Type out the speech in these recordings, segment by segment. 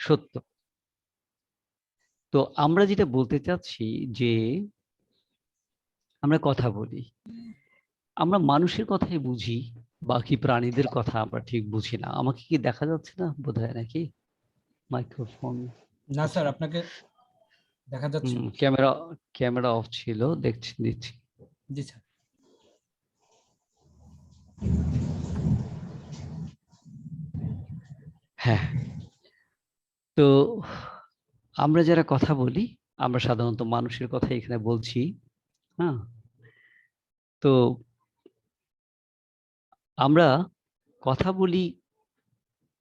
সত্য। তো আমরা যেটা বলতে চাচ্ছি যে আমরা কথা বলি, আমরা মানুষের কথাই বুঝি, বাকি প্রাণীদের কথা আমরা ঠিক বুঝি না। আমাকে কি দেখা যাচ্ছে না বোধহয়, নাকি মাইক্রোফোন? না স্যার, আপনাকে দেখা যাচ্ছে। ক্যামেরা ক্যামেরা অফ ছিল, দিচ্ছি। জি স্যার। হ্যাঁ, তো আমরা যারা কথা বলি, আমরা সাধারণত মানুষের কথা এখানে বলছি। হ্যাঁ, তো আমরা কথা বলি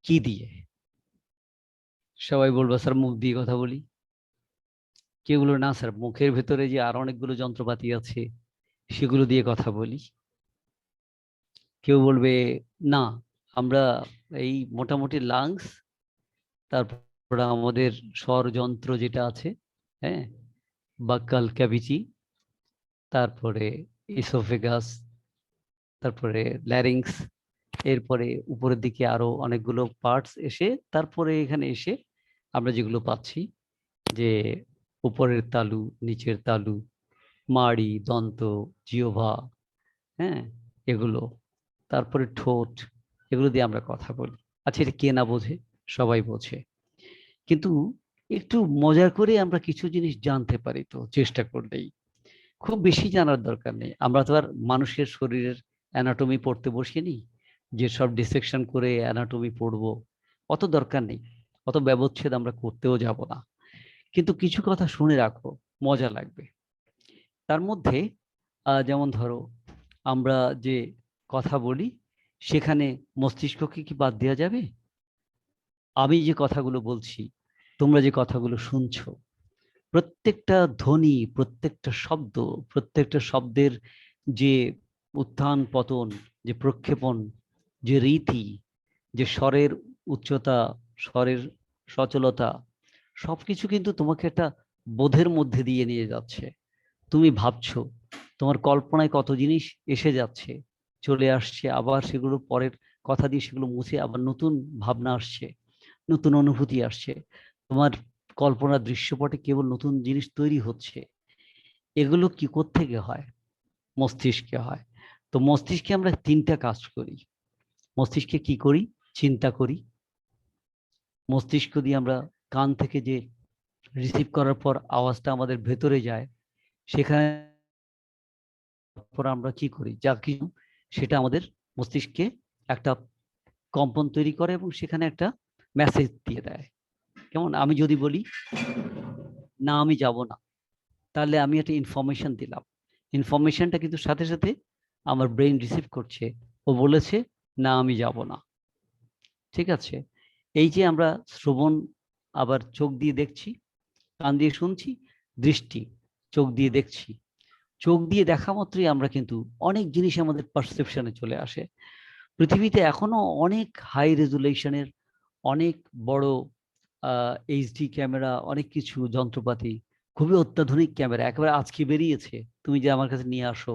কি দিয়ে? সবাই বলবো স্যার মুখ দিয়ে কথা বলি। কেউ বললো না স্যার, মুখের ভেতরে যে আরো অনেকগুলো যন্ত্রপাতি আছে সেগুলো দিয়ে কথা বলি। কেউ বলবে না, আমরা এই মোটামুটি লাংস, তারপরে আমাদের স্বরযন্ত্র যেটা আছে, হ্যাঁ, বাক্যাল ক্যাভিটি, তারপরে ইসোফেগাস, তারপরে ল্যারিংস, এরপরে উপরের দিকে আরো অনেকগুলো পার্টস এসে তারপরে এখানে এসে আমরা যেগুলো পাচ্ছি যে উপরের তালু, নিচের তালু, মাড়ি, দন্ত, জিহ্বা, হ্যাঁ, এগুলো, তারপরে ঠোঁট, এগুলো দিয়ে আমরা কথা বলি। আচ্ছা, এটা কে না বোঝে? সবাই বোঝে। কিন্তু একটু মজা করে আমরা কিছু জিনিস জানতে পারি তো চেষ্টা করলেই। খুব বেশি জানার দরকার নেই। আমরা তো আর মানুষের শরীরের অ্যানাটমি পড়তে বসিনি যে সব ডিসেকশন করে অ্যানাটমি পড়বো। অত দরকার নেই, অত ব্যবচ্ছেদ আমরা করতেও যাব না। কিন্তু কিছু কথা শুনে রাখো, মজা লাগবে। তার মধ্যে যেমন ধরো, আমরা যে কথা বলি সেখানে মস্তিষ্ককে কি বাদ দেওয়া যাবে? আমি যে কথাগুলো বলছি, তোমরা যে কথাগুলো শুনছো, প্রত্যেকটা ধ্বনি, প্রত্যেকটা শব্দ, প্রত্যেকটা শব্দের যে উত্থান পতন, যে প্রক্ষেপণ, যে রীতি, যে স্বরের উচ্চতা, স্বরের সচলতা, সবকিছু কিন্তু তোমাকে একটা বোধের মধ্যে দিয়ে নিয়ে যাচ্ছে। তুমি ভাবছো, তোমার কল্পনায় কত জিনিস এসে যাচ্ছে, চলে আসছে, আবার সেগুলো পরের কথা দিয়ে সেগুলো মুছে আবার নতুন ভাবনা আসছে, নতুন অনুভূতি আসছে। তোমার কল্পনার দৃশ্যপটে কেবল নতুন জিনিস তৈরি হচ্ছে। এগুলো কি কোত্থেকে হয়? মস্তিষ্কে হয়। তো মস্তিষ্কে আমরা তিনটা কাজ করি। মস্তিষ্কে কি করি? চিন্তা করি। মস্তিষ্ক দিয়ে আমরা কান থেকে যে রিসিভ করার পর আওয়াজটা আমাদের ভেতরে যায়, সেখানে পর আমরা কি করি, যা কিছু সেটা আমাদের মস্তিষ্কে একটা কম্পন তৈরি করে এবং সেখানে একটা মেসেজ দিয়ে দেয়। কেমন, আমি যদি বলি না আমি যাব না, তাহলে আমি একটা ইনফরমেশন দিলাম। ইনফরমেশনটা কিন্তু সাথে সাথে আমার ব্রেন রিসিভ করছে, ও বলেছে না আমি যাব না। ঠিক আছে? এই যে আমরা শ্রবণ, আবার চোখ দিয়ে দেখছি, কান দিয়ে শুনছি, দৃষ্টি, চোখ দিয়ে দেখছি। চোখ দিয়ে দেখা মাত্রই আমরা কিন্তু অনেক জিনিস আমাদের পারসেপশনে চলে আসে। পৃথিবীতে এখনো অনেক হাই রেজুলেশনের, অনেক বড় এইচডি ক্যামেরা, অনেক কিছু যন্ত্রপাতি, খুবই অত্যাধুনিক ক্যামেরা একেবারে আজকে বেরিয়েছে। তুমি যে আমার কাছে নিয়ে আসো,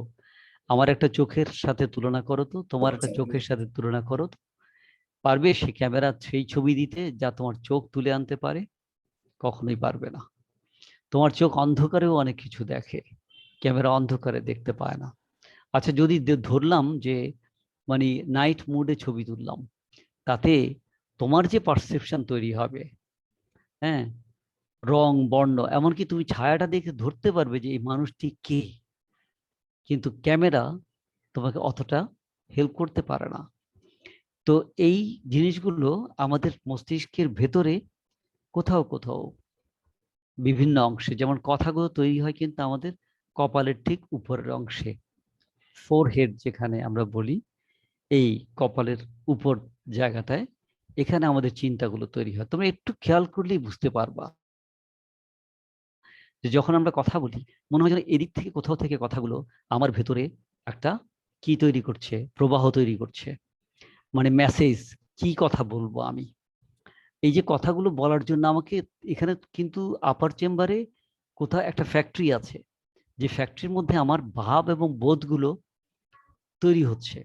আমার একটা চোখের সাথে তুলনা করো তো, তোমার একটা চোখের সাথে তুলনা করো তো, পারবে সে ক্যামেরা সেই ছবি দিতে যা তোমার চোখ তুলে আনতে পারে? কখনোই পারবে না। তোমার চোখ অন্ধকারেও অনেক কিছু দেখে, ক্যামেরা অন্ধকারে দেখতে পায় না। আচ্ছা, যদি ধরলাম যে মানে নাইট মুডে ছবি তুললাম, তাতে তোমার যে পারসেপশন তৈরি হবে, হ্যাঁ, রং বর্ণ, এমনকি তুমি ছায়াটা দেখে ধরতে পারবে যে এই মানুষটি কে। কিন্তু ক্যামেরা তোমাকে অতটা হেল্প করতে পারে না। তো এই জিনিসগুলো আমাদের মস্তিষ্কের ভেতরে কোথাও কোথাও বিভিন্ন অংশে, যেমন কথাগুলো তৈরি হয় কিন্তু আমাদের কপালের ঠিক উপরের অংশে, ফোরহেড যেখানে আমরা বলি, এই কপালের উপর জায়গাটায়, এখানে আমাদের চিন্তাগুলো তৈরি হয়। তোমরা একটু খেয়াল করলেই বুঝতে পারবা যে যখন আমরা কথা বলি, মনে হয় যেন এদিক থেকে কোথাও থেকে কথাগুলো আমার ভেতরে একটা কি তৈরি করছে, প্রবাহ তৈরি করছে, মানে মেসেজ, কি কথা বলবো আমি। এই যে কথাগুলো বলার জন্য আমাকে এখানে কিন্তু আপার চেম্বারে কোথাও একটা ফ্যাক্টরি আছে, যে ফ্যাক্টরির মধ্যে আমার ভাব এবং বোধগুলো তৈরি হচ্ছে,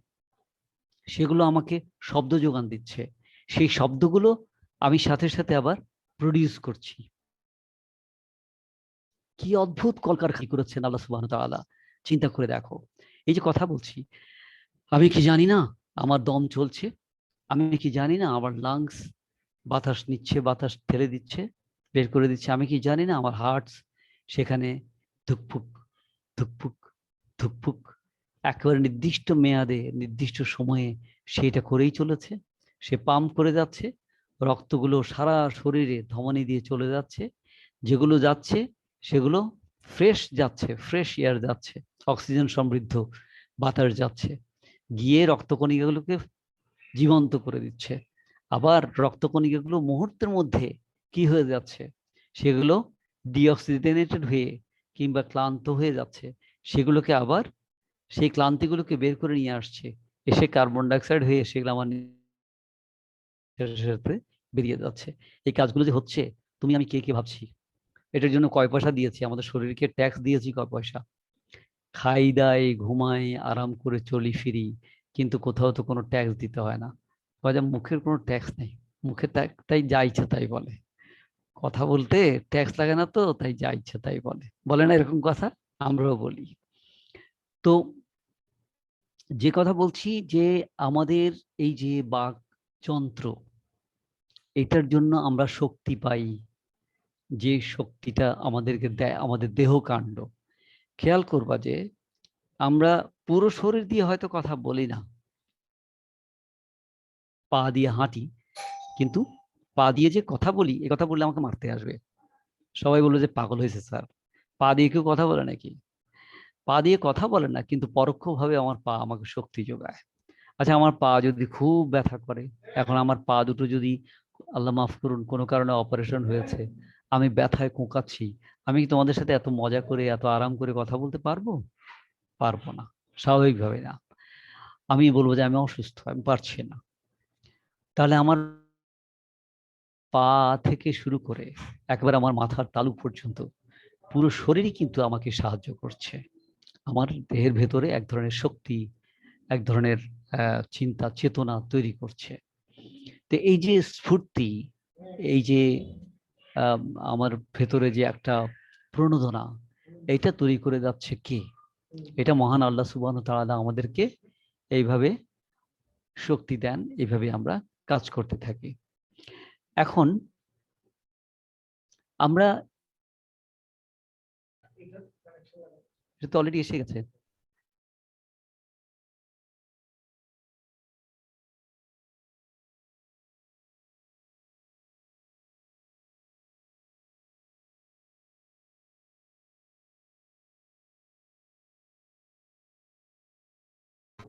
সেগুলো আমাকে শব্দ যোগান দিচ্ছে। সেই শব্দগুলো আমি সাথে সাথে আবার প্রডিউস করছি। কি অদ্ভুত কলকারখানা করেছেন আল্লাহ সুবহানাহু ওয়া তাআলা, চিন্তা করে দেখো। এই যে কথা বলছি, আমি কি জানি না আমার দম চলছে? আমি কি জানি না আমার লাংস বাতাস নিচ্ছে, বাতাস ঠেলে দিচ্ছে, বের করে দিচ্ছে? আমি কি জানি না আমার হার্টস সেখানে ধুকপুক ধুকপুক ধুকপুক একেবারে নির্দিষ্ট মেয়াদে, নির্দিষ্ট সময়ে সেটা করেই চলেছে। সে পাম্প করে যাচ্ছে, রক্তগুলো সারা শরীরে ধমনী দিয়ে চলে যাচ্ছে, যেগুলো যাচ্ছে সেগুলো ফ্রেশ যাচ্ছে, ফ্রেশ এয়ার যাচ্ছে, অক্সিজেন সমৃদ্ধ বাতাস যাচ্ছে, গিয়ে রক্তকণিকাগুলোকে জীবন্ত করে দিচ্ছে। আবার রক্তকণিকাগুলো মুহূর্তের মধ্যে কি হয়ে যাচ্ছে, সেগুলো ডিঅক্সিজেনেটেড হয়ে কিংবা ক্লান্ত হয়ে যাচ্ছে, সেগুলোকে আবার সেই ক্লান্তিগুলোকে বের করে নিয়ে আসছে, এসে কার্বন ডাইঅক্সাইড হয়ে সেগুলো আমার সাথে বেরিয়ে যাচ্ছে। এই কাজগুলো যে হচ্ছে, তুমি আমি কে কে ভাবছি এটার জন্য কয় পয়সা দিয়েছি, আমাদের শরীরকে ট্যাক্স দিয়েছি কয় পয়সা, খাই দাই ঘুমাই আরাম করে চলি ফিরি, কিন্তু কোথাও তো কোনো ট্যাক্স দিতে হয় না। মুখের কোনো ট্যাক্স নেই, মুখে তাই যা ইচ্ছা তাই বলে, কথা বলতে ট্যাক্স লাগে না তো তাই যা ইচ্ছা তাই বলে, বলে না এরকম কথা? আমরাও বলি। তো যে কথা বলছি যে আমাদের এই যে বাক যন্ত্র, এটার জন্য আমরা শক্তি পাই, যে শক্তিটা আমাদেরকে দেয় আমাদের দেহকাণ্ড। খেয়াল করবা যে আমরা পুরো শরীর দিয়ে হয়তো কথা বলি না, পা দিয়ে হাঁটি, কিন্তু পা দিয়ে যে কথা বলি, এ কথা বললে আমাকে মারতে আসবে, সবাই বললো যে পাগল হয়েছে স্যার, পা দিয়ে কেউ কথা বলে নাকি? পা দিয়ে কথা বলে না, কিন্তু পরোক্ষভাবে আমার পা আমাকে শক্তি যোগায়। আচ্ছা, আমার পা যদি খুব ব্যথা করে, এখন আমার পা দুটো যদি, আল্লাহ মাফ করুন, কোনো কারণে অপারেশন হয়েছে, আমি ব্যথায় কোঁকাচ্ছি, আমি কি তোমাদের সাথে এত মজা করে এত আরাম করে কথা বলতে পারবো? পারবো না, স্বাভাবিকভাবে না। আমি বলবো যে আমি অসুস্থ, আমি পারছি না। তাহলে আমার পা থেকে শুরু করে একবার আমার মাথার তালু পর্যন্ত পুরো শরীরই কিন্তু আমাকে সাহায্য করছে, আমার দেহের ভেতরে এক ধরনের শক্তি, এক ধরনের চিন্তা চেতনা তৈরি করছে। তো এই যে স্ফূর্তি, এই যে আহ, আমার ভেতরে যে একটা প্রণোদনা, এটা তৈরি করে যাচ্ছে কে? এটা মহান আল্লাহ সুবহানাহু ওয়া তাআলা আমাদেরকে এইভাবে শক্তি দেন, এইভাবে আমরা কাজ করতে থাকি। এখন আমরা, এটা তো অলরেডি এসে গেছে,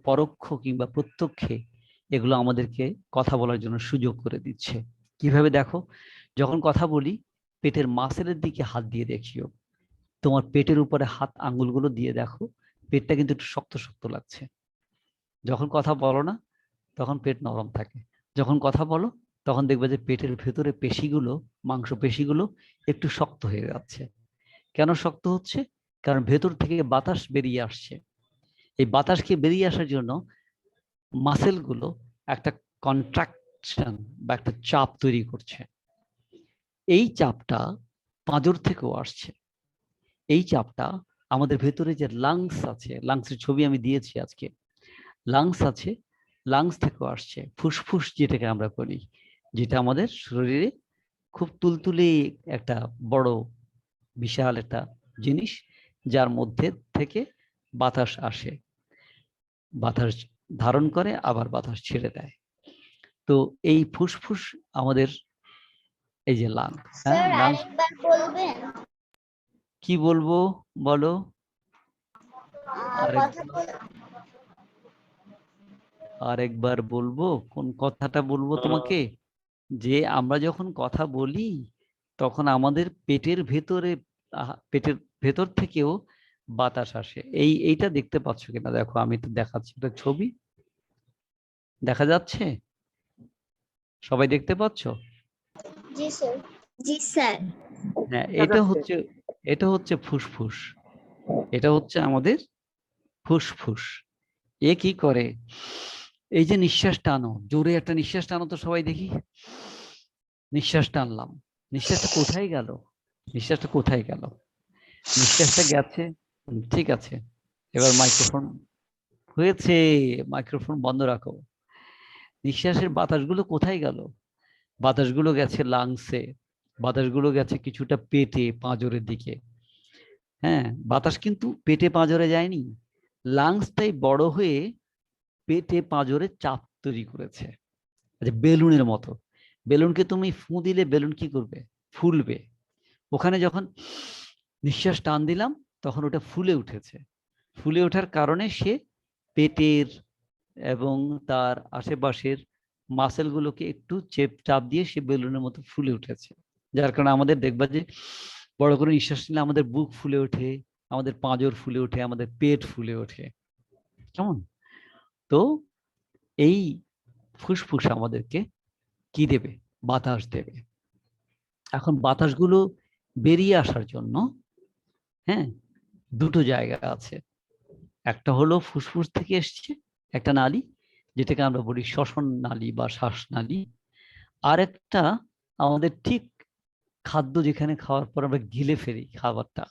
পরোক্ষ কিংবা প্রত্যক্ষে এগুলো আমাদেরকে কথা বলার জন্য সুযোগ করে দিচ্ছে। কিভাবে দেখো, যখন কথা বলি পেটের মাসেলের দিকে হাত দিয়ে দেখিও, তোমার পেটের উপরে হাত আঙ্গুলগুলো দিয়ে দেখো, পেটটা কিন্তু একটু শক্ত শক্ত লাগছে। যখন কথা বলো না তখন পেট নরম থাকে, যখন কথা বলো তখন দেখবে যে পেটের ভেতরে পেশিগুলো, মাংস পেশিগুলো একটু শক্ত হয়ে যাচ্ছে। কেন শক্ত হচ্ছে? কারণ ভেতর থেকে বাতাস বেরিয়ে আসছে। এই বাতাসকে বেরিয়ে আসার জন্য মাসেলগুলো একটা কন্ট্রাকশন বা একটা চাপ তৈরি করছে। এই চাপটা পাঁজর থেকেও আসছে। এই চাপটা আমাদের ভেতরে যে লাংস আছে, লাংসের ছবি আমি দিয়েছি আজকে, লাংস আছে, লাংস থেকেও আসছে। ফুসফুস যেটাকে আমরা বলি, যেটা আমাদের শরীরে খুব তুলতুলে একটা বড় বিশাল একটা জিনিস, যার মধ্যে থেকে বাতাস আসে, বাতাস ধারণ করে আবার বাতাস ছেড়ে দেয়। তো এই ফুসফুস আমাদের, এই যে লাং, হ্যাঁ লাংস, কি বলবো বলো? আরেক আরেকবার বলবো, কোন কথাটা বলবো তোমাকে? যে আমরা যখন কথা বলি তখন আমাদের পেটের ভেতরে, পেটের ভেতর থেকেও বাতাস আসে। এইটা দেখতে পাচ্ছ কিনা দেখো, আমি তো দেখাচ্ছি একটা ছবি, দেখা যাচ্ছে? সবাই দেখতে পাচ্ছ? জি স্যার। জি স্যার। হ্যাঁ, এটা হচ্ছে ফুসফুস, এটা হচ্ছে আমাদের ফুসফুস। এ কি করে? এই যে নিঃশ্বাস টানো, জোরে একটা নিঃশ্বাস টানো তো সবাই দেখি, নিঃশ্বাস টানলাম, নিঃশ্বাসটা কোথায় গেল? নিঃশ্বাসটা কোথায় গেল? নিঃশ্বাসটা গেছে। ঠিক আছে, এবার মাইক্রোফোন হয়েছে, মাইক্রোফোন বন্ধ রাখো। নিঃশ্বাসের বাতাসগুলো কোথায় গেল? বাতাসগুলো গেছে লাংসে, বাতাসগুলো গেছে কিছুটা পেটে, পাঁজরের দিকে। হ্যাঁ, বাতাস কিন্তু পেটে পাঁজরে যায়নি, লাংসটাই বড় হয়ে পেটে পাঁজরে চাপ তৈরি করেছে। আচ্ছা, বেলুনের মতো। বেলুনকে তুমি ফু দিলে বেলুন কি করবে? ফুলবে। ওখানে যখন নিঃশ্বাস টান দিলাম তখন ওটা ফুলে উঠেছে। ফুলে ওঠার কারণে সে পেটের এবং তার আশেপাশের মাসেলগুলোকে একটু চাপ দিয়ে সে বেলুনের মতো ফুলে উঠেছে। যার কারণে আমাদের দেখবা যে বড় করে নিঃশ্বাস নিলে আমাদের বুক ফুলে ওঠে, আমাদের পাঁজর ফুলে ওঠে, আমাদের পেট ফুলে ওঠে। কেমন? তো এই ফুসফুস আমাদেরকে কি দেবে? বাতাস দেবে। এখন বাতাসগুলো বেরিয়ে আসার জন্য, হ্যাঁ, দুটো জায়গা আছে। একটা হলো ফুসফুস থেকে এসছে একটা নালী, যেটাকে আমরা বলি শ্বসন নালী বা শ্বাসনালী। আর একটা আমাদের ঠিক খাদ্য যেখানে খাওয়ার পর আমরা গিলে ফেলি খাবারটা,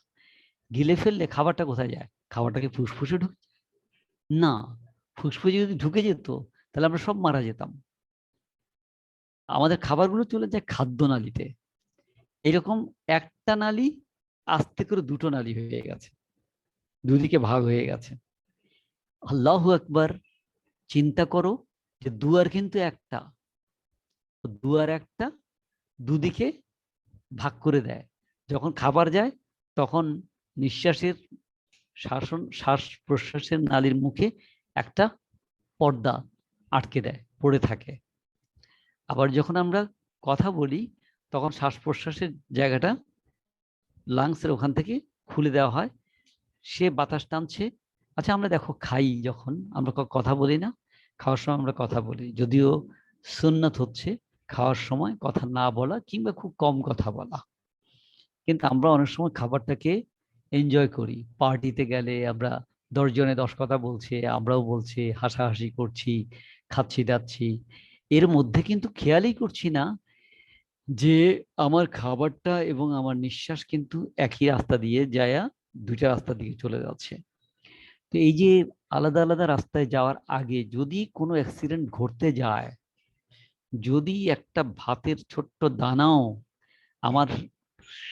গিলে ফেললে খাবারটা কোথায় যায়? খাবারটাকে ফুসফুসে ঢুকে না। ফুসফুসে যদি ঢুকে যেত তাহলে আমরা সব মারা যেতাম। আমাদের খাবারগুলো চলে যায় খাদ্য নালীতে। এরকম একটা নালী আস্তে করে দুটো নালী হয়ে গেছে, দুদিকে ভাগ হয়ে গেছে। আল্লাহু আকবার। চিন্তা করো যে দুয়ার কিন্তু একটা, দুয়ার একটা, দুদিকে ভাগ করে দেয়। যখন খাবার যায় তখন নিঃশ্বাসের শ্বাস প্রশ্বাসের নালীর মুখে একটা পর্দা আটকে দেয়, পড়ে থাকে। আবার যখন আমরা কথা বলি তখন শ্বাস প্রশ্বাসের জায়গাটা লাংসের ওখান থেকে খুলে দেওয়া হয়, সে বাতাস টানছে। আচ্ছা, আমরা দেখো খাই, যখন আমরা কথা বলি না, খাওয়ার সময় আমরা কথা বলি, যদিও সুন্নাত হচ্ছে খাওয়ার সময় কথা না বলা কিংবা খুব কম কথা বলা। কিন্তু আমরা অনেক সময় খাবারটাকে এনজয় করি। পার্টিতে গেলে আমরা 10 জনে 10 কথা বলছে, আমরাও বলছি, হাসাহাসি করছি, খাচ্ছি দাচ্ছি, এর মধ্যে কিন্তু খেয়ালই করছি না যে আমার খাবারটা এবং আমার নিঃশ্বাস কিন্তু একই রাস্তা দিয়ে যায়া দুইটা রাস্তা দিকে চলে যাচ্ছে। তো এই যে আলাদা আলাদা রাস্তায় যাওয়ার আগে যদি কোনো অ্যাক্সিডেন্ট ঘটতে যায়, যদি একটা ভাতের ছোট্ট দানাও আমার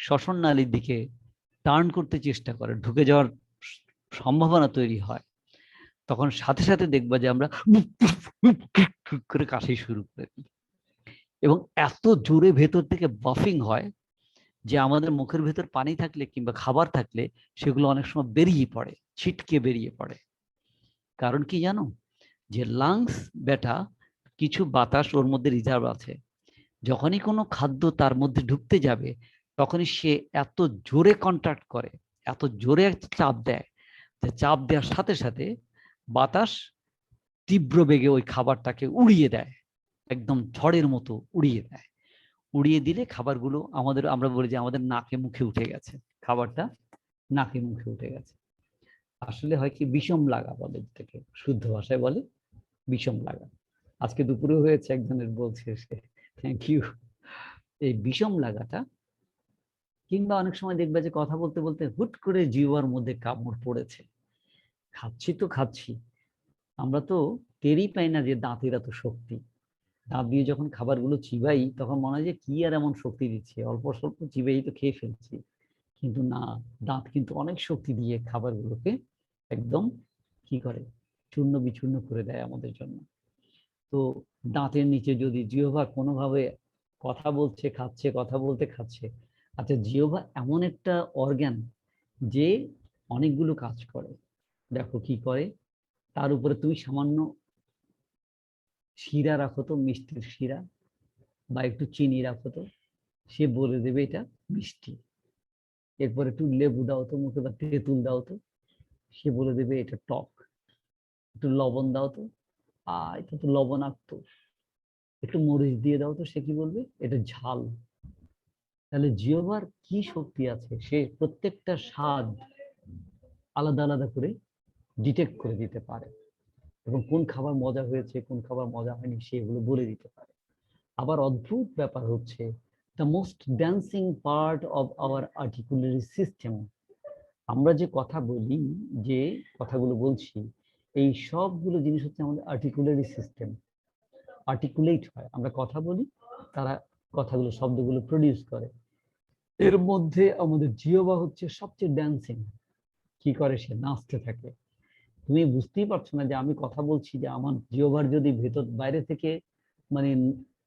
শ্বসন নালীর দিকে টার্ন করতে চেষ্টা করে, ঢুকে যাওয়ার সম্ভাবনা তৈরি হয়, তখন সাথে সাথে দেখবা যে আমরা করে কাশি শুরু করে দিই। এবং এত জোরে ভেতর থেকে বাফিং হয় যে আমাদের মুখের ভেতর পানি থাকলে কিংবা খাবার থাকলে সেগুলো অনেক সময় বেরিয়ে পড়ে, ছিটকে বেরিয়ে পড়ে। কারণ কি জানো? যে লাংস বেটা কিছু বাতাস ওর মধ্যে রিজার্ভ আছে। যখনই কোনো খাদ্য তার মধ্যে ঢুকতে যাবে তখনই সে এত জোরে কন্ট্রাক্ট করে, এত জোরে চাপ দেয়, যে চাপ দেওয়ার সাথে সাথে বাতাস তীব্র বেগে ওই খাবারটাকে উড়িয়ে দেয়, একদম ঝড়ের মতো উড়িয়ে দেয়। উড়িয়ে দিলে খাবারগুলো আমাদের, আমরা বলি যে আমাদের নাকে মুখে উঠে গেছে, খাবারটা নাকে মুখে উঠে গেছে। আসলে হয় কি, বিষম লাগা বলে, এটাকে শুদ্ধ ভাষায় বলে বিষম লাগা। আজকে দুপুরে হয়েছে, একজনের বলছে সে, থ্যাংক ইউ। এই বিষম লাগাটা, কিংবা অনেক সময় দেখবে যে কথা বলতে বলতে হুট করে জিহ্বার মধ্যে কামড় পড়েছে। খাচ্ছি তো খাচ্ছি, আমরা তো টেরই পাই না যে দাঁতের এত শক্তি। দাঁত দিয়ে যখন খাবারগুলো চিবাই তখন মনে হয় যে কি আর এমন শক্তি দিচ্ছে, অল্প স্বল্প চিবাই তো খেয়ে ফেলছি। কিন্তু না, দাঁত কিন্তু অনেক শক্তি দিয়ে খাবারগুলোকে একদম কি করে, চূর্ণ বিচূর্ণ করে দেয় আমাদের জন্য। তো দাঁতের নিচে যদি জিহ্বা কোনোভাবে কথা বলছে খাচ্ছে, কথা বলতে খাচ্ছে। আচ্ছা, জিহ্বা এমন একটা অর্গান যে অনেকগুলো কাজ করে। দেখো কি করে, তার উপরে তুমি সামান্য শিরা রাখো তো, মিষ্টির শিরা বা একটু চিনি রাখো তো, সে বলে দেবে এটা মিষ্টি। এরপর একটু লেবু দাও তো মুখে, বা তেঁতুল দাও তো, সে বলে দেবে এটা টক। একটু লবণ দাও তো, এটা তো লবণাক্ত। একটু মরিচ দিয়ে দাও তো, সে কি বলবে? এটা ঝাল। তাহলে জিহ্বার কি শক্তি আছে, সে প্রত্যেকটা স্বাদ আলাদা আলাদা করে ডিটেক্ট করে দিতে পারে, এবং কোন খাবার মজা হয়েছে কোন খাবার মজা হয়নি সেগুলো বলে দিতে পারে। আবার অদ্ভুত ব্যাপার হচ্ছে, the most dancing part of our articulatory system. আমরা যে কথা বলি, যে কথাগুলো বলছি, এই সবগুলো জিনিস হচ্ছে আমাদের আর্টিকুলারি সিস্টেম। আর্টিকুলেট হয়, আমরা কথা বলি, তারা কথাগুলো, শব্দগুলো প্রডিউস করে। এর মধ্যে আমাদের জিহ্বা হচ্ছে সবচেয়ে ড্যান্সিং। কি করে? সে নাচতে থাকে। তুমি বুঝতেই পারছো না যে আমি কথা বলছি, যে আমার জিহ্বার যদি ভেতর বাইরে থেকে মানে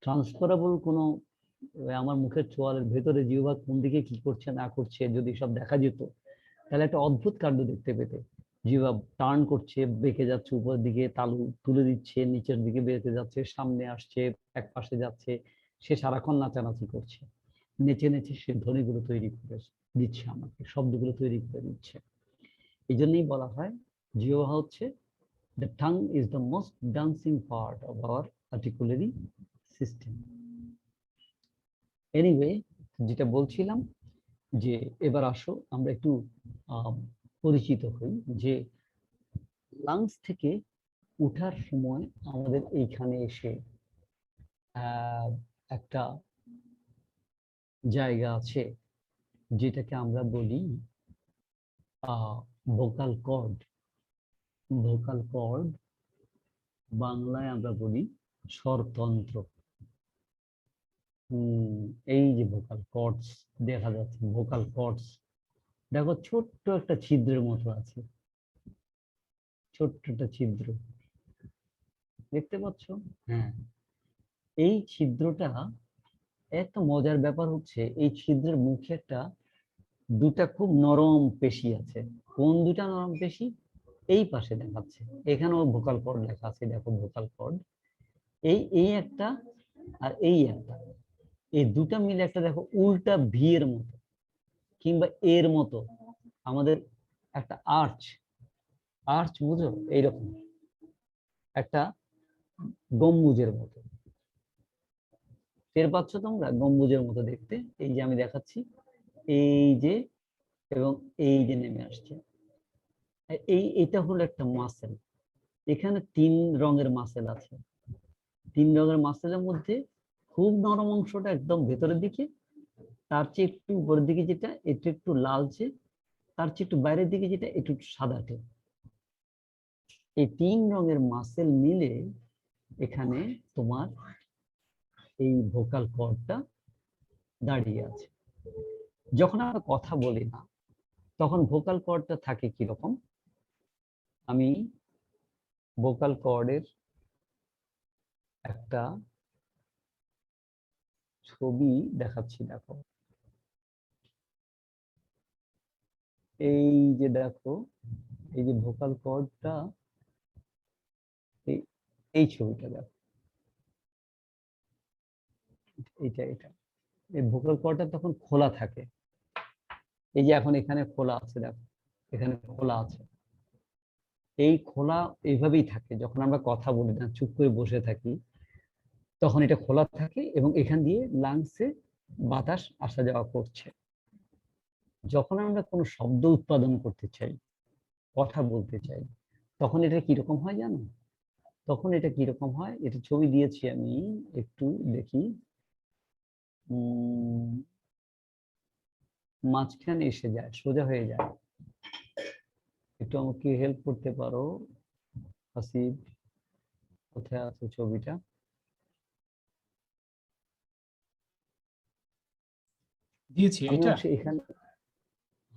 ট্রান্সফারেবল কোনো, আমার মুখের চোয়ালের ভেতরে জিহ্বা কোন দিকে কি করছে না করছে যদি সব দেখা যেত, তাহলে একটা অদ্ভুত কাণ্ড দেখতে পেতে। জিহ্বা টার্ন করছে, বেঁকে যাচ্ছে উপরের দিকে, তালু তুলে দিচ্ছে, নিচের দিকে বেঁকে যাচ্ছে, সামনে আসছে, এক পাশে যাচ্ছে। সে সারাক্ষণ নাচানাচি করছে, নেচে নেচে সে ধ্বনিগুলো তৈরি করে দিচ্ছে, আমাকে শব্দগুলো তৈরি করে দিচ্ছে। এই জন্যই বলা হয় জিহ্বা হচ্ছে the tongue is the most dancing part of our articulatory system. Anyway, যেটা বলছিলাম, যে এবার আসো আমরা একটু পরিচিত হই, যে লাংস থেকে উঠার সময় আমাদের এইখানে এসে একটা জায়গা আছে যেটাকে আমরা বলি ভোকাল কর্ড। ভোকাল কর্ড বাংলায় আমরা বলি স্বরতন্ত্র। এই যে ভোকাল কর্ডস দেখা যাচ্ছে, ভোকাল কর্ডস দেখো ছোট্ট একটা ছিদ্রের মতো আছে, ছোট্ট একটা ছিদ্র দেখতে পাচ্ছ? হ্যাঁ, এই ছিদ্রটা, একটা মজার ব্যাপার হচ্ছে এই ছিদ্রের মুখে একটা দুটা খুব নরম পেশি আছে। কোন দুটা নরম পেশি? এই পাশে দেখাচ্ছে, এখানেও ভোকাল কর্ড লেখা আছে, দেখো ভোকাল কর্ড। এই একটা আর এই একটা, এই দুটা মিলে একটা দেখো উল্টা ভি এর মতো কিংবা এর মতো আমাদের একটা আর্চ, আর্চ বুঝো, এইরকম একটা গম্বুজের মতো। টের পাচ্ছ তোমরা? গম্বুজের মতো দেখতে। এই যে আমি দেখাচ্ছি, এই যে, এবং এই যে নেমে আসছে, এটা হলো একটা মাসেল। এখানে 3 রঙের মাসেল আছে। 3 রঙের মাসেলের মধ্যে খুব নরম অংশটা একদম ভেতরের দিকে, তার চেয়ে একটু উপরের দিকে যেটা এটা একটু লালচে, তার চেয়ে একটু বাইরের দিকে যেটা একটু সাদাটে। এই 3 রঙের মাসেল মিলে এখানে তোমার এই ভোকাল কর্ডটা দাঁড়িয়ে আছে। যখন আমরা কথা বলি না, তখন ভোকাল কর্ডটা থাকে কিরকম? আমি ভোকাল কর্ডের একটা ছবি দেখাচ্ছি, দেখো। এই যে দেখো, এই যে ভোকাল কর্ডটা, এই ছবিটা দেখো, এটা এই ভোকাল কর্ডটা তখন খোলা থাকে। এই যে এখন এখানে খোলা আছে, দেখো এখানে খোলা আছে। এই খোলা এইভাবেই থাকে যখন আমরা কথা বলি না, চুপ করে বসে থাকি, তখন এটা খোলা থাকে এবং এখান দিয়ে লাংসে বাতাস আসা যাওয়া করছে। যখন আমরা কোনো শব্দ উৎপাদন করতে চাই, কথা বলতে চাই, তখন এটা কিরকম হয় জানো? তখন এটা কিরকম হয়, এটা ছবি দিয়েছি আমি, একটু দেখি। মাঝখানে এসে যায়, সোজা হয়ে যায়। একটু আমাকে হেল্প করতে পারো হাসিব? কোথায় আছে ছবিটা? দিয়েছি আমি এটা। অবশ্য এখানে,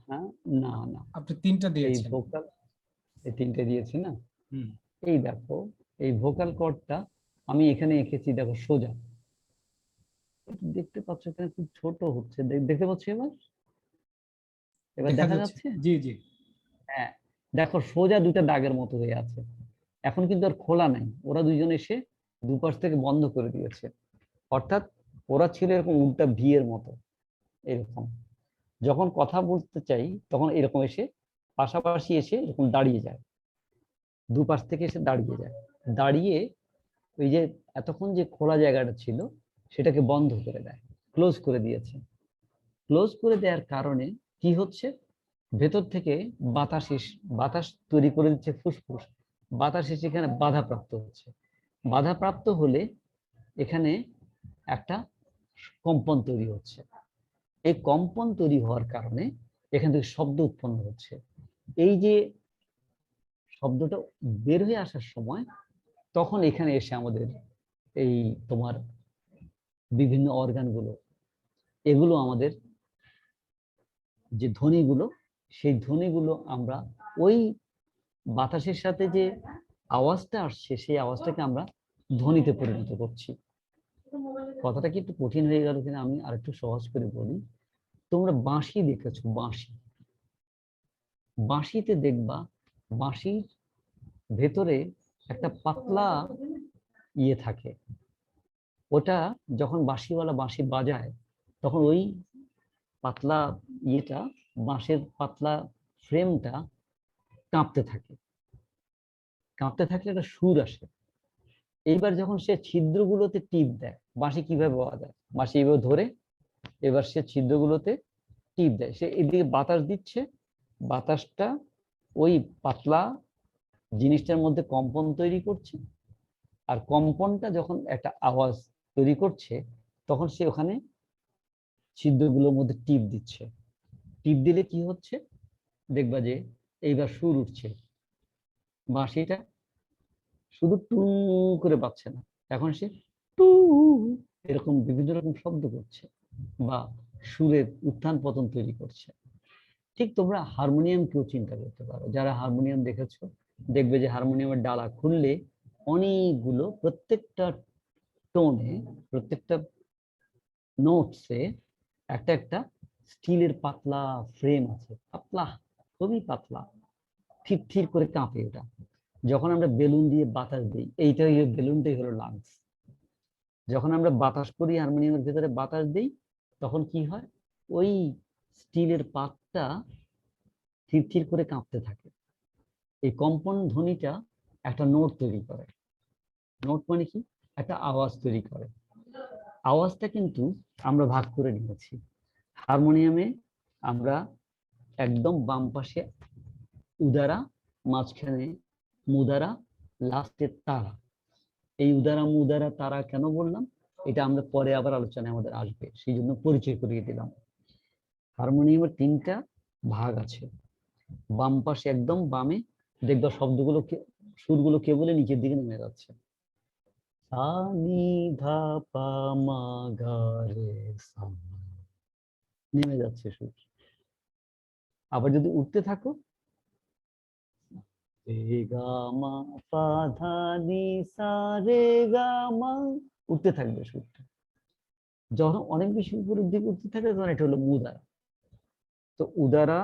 হ্যাঁ, না না, আপনি 3টা এই দিয়েছেন। ভোকাল, এই 3টে দিয়েছি না? হুম। এই দেখো, এই ভোকাল কর্ডটা আমি এখানে এঁকেছি, দেখো সোজা। দেখতে পাচ্ছ এখানে খুব ছোট হচ্ছে, দেখতে পাচ্ছ এবার? এবার দেখা যাচ্ছে? জি জি। হ্যাঁ, দেখো সোজা দুটা দাগের মতো হয়ে আছে। এখন কিন্তু আর খোলা নাই, ওরা দুইজন এসে দুপাশ থেকে বন্ধ করে দিয়েছে। অর্থাৎ ওরা ছিল এরকম উল্টা ভি এর মতো, এরকম। যখন কথা বলতে চাই তখন এরকম এসে পাশাপাশি এসে এরকম দাঁড়িয়ে যায়, দুপাশ থেকে এসে দাঁড়িয়ে যায়। দাঁড়িয়ে ওই যে এতক্ষণ যে খোলা জায়গাটা ছিল সেটাকে বন্ধ করে দেয়, ক্লোজ করে দিয়েছে। ক্লোজ করে দেওয়ার কারণে কি হচ্ছে, ভেতর থেকে বাতাস তৈরি করে দিচ্ছে ফুসফুস, বাতাস এসে এখানে বাধাপ্রাপ্ত হচ্ছে। বাধাপ্রাপ্ত হলে এখানে একটা কম্পন তৈরি হচ্ছে। এই কম্পন তৈরি হওয়ার কারণে এখান থেকে শব্দ উৎপন্ন হচ্ছে। এই যে শব্দটা বের হয়ে আসার সময় তখন এখানে এসে আমাদের এই তোমার বিভিন্ন অর্গানগুলো, এগুলো আমাদের যে ধ্বনিগুলো, সেই ধ্বনিগুলো আমরা ওই বাতাসের সাথে যে আওয়াজটা আসছে সেই আওয়াজটাকে আমরা ধ্বনিতে পরিণত করছি। কথাটা কি একটু কঠিন হয়ে গেল কিনা আমি আরেকটু সহজ করে বলি। তোমরা বাঁশি দেখেছো, বাঁশি, বাঁশিতে দেখবা বাঁশির ভেতরে একটা পাতলা ইয়ে থাকে। ওটা যখন বাঁশিওয়ালা বাঁশি বাজায় তখন ওই পাতলা ইয়েটা, বাঁশের পাতলা ফ্রেমটা কাঁপতে থাকে, কাঁপতে থাকলে একটা সুর আসে। এইবার যখন সে ছিদ্রগুলোতে টিপ দেয়, বাঁশি কিভাবে পাওয়া যায়, বাঁশি এইভাবে ধরে এবার সে ছিদ্রগুলোতে টিপ দেয়, সে এদিকে বাতাস দিচ্ছে, বাতাসটা ওই পাতলা জিনিসটার মধ্যে কম্পন তৈরি করছে, আর কম্পনটা যখন একটা আওয়াজ তৈরি করছে তখন সে ওখানে ছিদ্রগুলোর মধ্যে টিপ দিচ্ছে। টিপ দিলে কি হচ্ছে দেখবা যে এইবার সুর উঠছে, বাঁশিটা শুধু টু করে বাজছে না, এখন সে টু এরকম বিভিন্ন রকম শব্দ করছে বা সুরের উত্থান পতন তৈরি করছে। ঠিক তোমরা হারমোনিয়ামকেও চিন্তা করতে পারো, যারা হারমোনিয়াম দেখেছো দেখবে যে হারমোনিয়ামের ডালা খুললে অনেকগুলো, প্রত্যেকটা টোনে, প্রত্যেকটা নোটসে একটা একটা স্টিলের পাতলা ফ্রেম আছে, পাতলা, খুবই পাতলা, থির থির করে কাঁপে ওটা। যখন আমরা বেলুন দিয়ে বাতাস দিই, এইটাই বেলুনটাই হলো লাংস। যখন আমরা বাতাস করি হারমোনিয়ামের ভেতরে বাতাস দিই তখন কি হয়, ওই স্টিলের পাতটা থির থির করে কাঁপতে থাকে। এই কম্পন ধ্বনিটা একটা নোট তৈরি করে। নোট মানে কি, একটা আওয়াজ তৈরি করে। আওয়াজটা কিন্তু আমরা ভাগ করে নিয়েছি। হারমোনিয়ামে আমরা একদম বাম পাশে উদারা, মাঝখানে মুদারা, লাস্টে তারা। এই উদারা মুদারা তারা কেন বললাম, এটা আমরা পরে আবার আলোচনায় আমাদের আসবে, সেই জন্য পরিচয় করিয়ে দিলাম। হারমোনিয়ামের তিনটা ভাগ আছে। বাম পাশে একদম বামে দেখবা শব্দগুলো, সুরগুলো কেবলে নিচের দিকে নেমে যাচ্ছে, সা নি ধা পা মা গা রে সা, নেমে যাচ্ছে সুর। আবার যদি উঠতে থাকো, রে গা মা পা ধা নি সা রে গা মা, উঠতে থাকবে সুরটা। যখন অনেক বেশি উপরের দিকে উঠতে থাকে তখন এটা হলো মুদারা। তো উদারা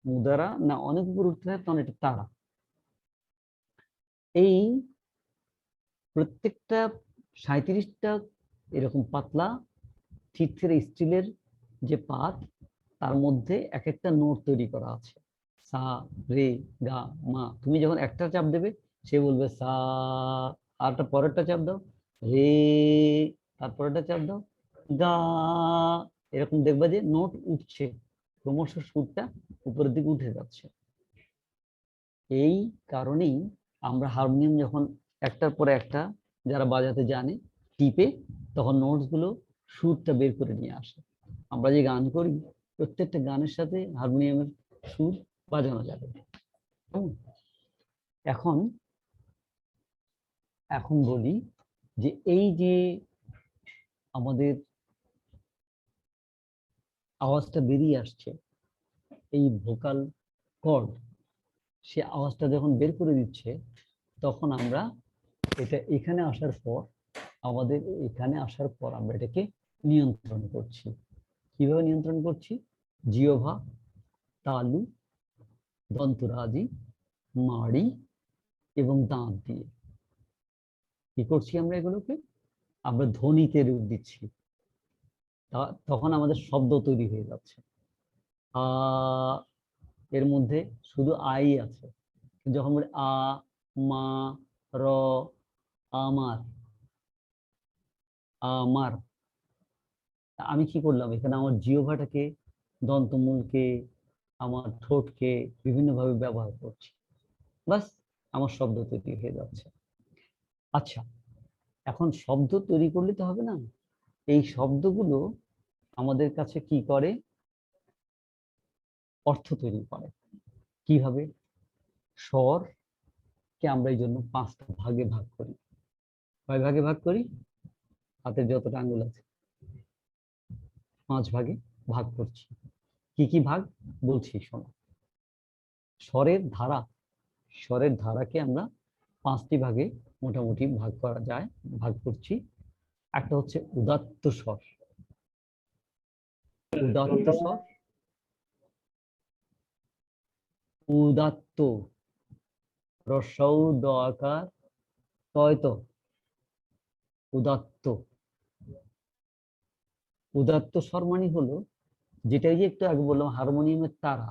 মুদারা না অনেক উপরে উঠতে থাকে তখন এটা তারা। এই প্রত্যেকটা 37টা এরকম পাতলা থিরথিরে স্টিলের যে পাত, তার মধ্যে এক একটা নোট তৈরি করা আছে, সা রে গা মা। তুমি যখন একটা চাপ দেবে সে বলবে সা, আর পরেরটা চাপ দাও রে, তারপরেরটা চাপ দাও গা, এরকম দেখবা যে নোট উঠছে, ক্রমশ সুরটা উপরের দিকে উঠে যাচ্ছে। এই কারণেই আমরা হারমোনিয়াম যখন একটার পরে একটা যারা বাজাতে জানে টিপে, তখন নোটস গুলো সুরটা বের করে নিয়ে আসে। আমরা যে গান করি প্রত্যেকটা গানের সাথে হারমোনিয়ামের সুর বাজানো যাবে। এখন এখন বলি যে এই যে আমাদের আওয়াজটা বেরিয়ে আসছে, এই ভোকাল কর্ড, সে আওয়াজটা যখন বের করে দিচ্ছে তখন আমরা এটা এখানে আসার পর, আমাদের এখানে আসার পর আমরা এটাকে নিয়ন্ত্রণ করছি। কিভাবে নিয়ন্ত্রণ করছি, জিহ্বা, তালু, দন্তরাজি, মাড়ি এবং দাঁত দিয়ে কি করছি আমরা এগুলোকে, আমরা ধ্বনিতে রূপ দিচ্ছি। তখন আমাদের শব্দ তৈরি হয়ে যাচ্ছে। আ, এর মধ্যে শুধু আই আছে, যখন বলি আ, মা, র, আমার, আমার, আমি কি করলাম এখানে, আমার জিহ্বাটাকে, দন্তমূলকে, আমার ঠোঁটকে বিভিন্নভাবে ব্যবহার করছি, বাস আমার শব্দ তৈরি হয়ে যাচ্ছে। আচ্ছা, এখন শব্দ তৈরি করলে তো হবে না, এই শব্দগুলো আমাদের কাছে কি করে, অর্থ তৈরি করে। কিভাবে? স্বরকে আমরা এই জন্য 5টা ভাগে ভাগ করি। কয় ভাগে ভাগ করি? হাতের যতটা আঙ্গুল আছে 5 ভাগে ভাগ করছি। কি কি ভাগ বলছি শোনো। স্বরের ধারা, স্বরের ধারাকে আমরা 5টি ভাগে মোটামুটি ভাগ করা যায়, ভাগ করছি। একটা হচ্ছে উদাত্ত স্বর। উদাত্ত স্বর, উদাত্ত, রস্বউ দ আকার তয় তো, উদাত্ত। উদাত্ত স্বর মানে হলো যেটা যে একটু আগে বললাম হারমোনিয়ামের তারা,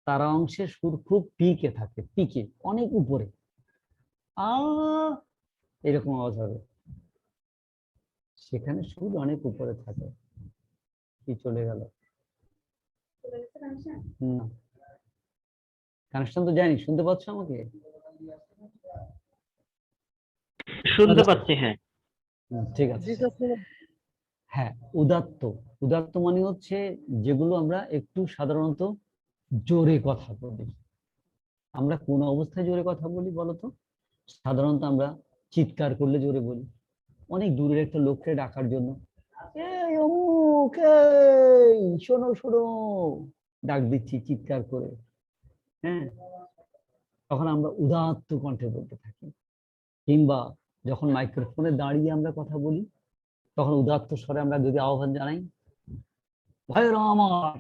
তারা অংশের সুর খুব পিকে থাকে, পিকে অনেক উপরে, আ এরকম আওয়াজ হবে, সেখানে সুর অনেক উপরে থাকে। কি চলে গেল? না, কানেকশন তো যায়নি। শুনতে পাচ্ছ আমাকে? শুনতে পাচ্ছি, হ্যাঁ। ঠিক আছে। হ্যাঁ, উদাত্ত। উদাত্ত মানে হচ্ছে যেগুলো আমরা একটু সাধারণত জোরে কথা বলি। আমরা কোন অবস্থায় জোরে কথা বলি বলতো? সাধারণত আমরা চিৎকার করলে জোরে বলি, অনেক দূরের একটা লোককে ডাকার জন্য, এই অমুক, এই শোনো শোনো, ডাক দিচ্ছি চিৎকার করে। হ্যাঁ, তখন আমরা উদাত্ত কণ্ঠে বলতে থাকি। কিংবা যখন মাইক্রোফোনে দাঁড়িয়ে আমরা কথা বলি, তখন উদাত্ত স্বরে আমরা যদি আহ্বান জানাই, ভাইয়েরা আমার,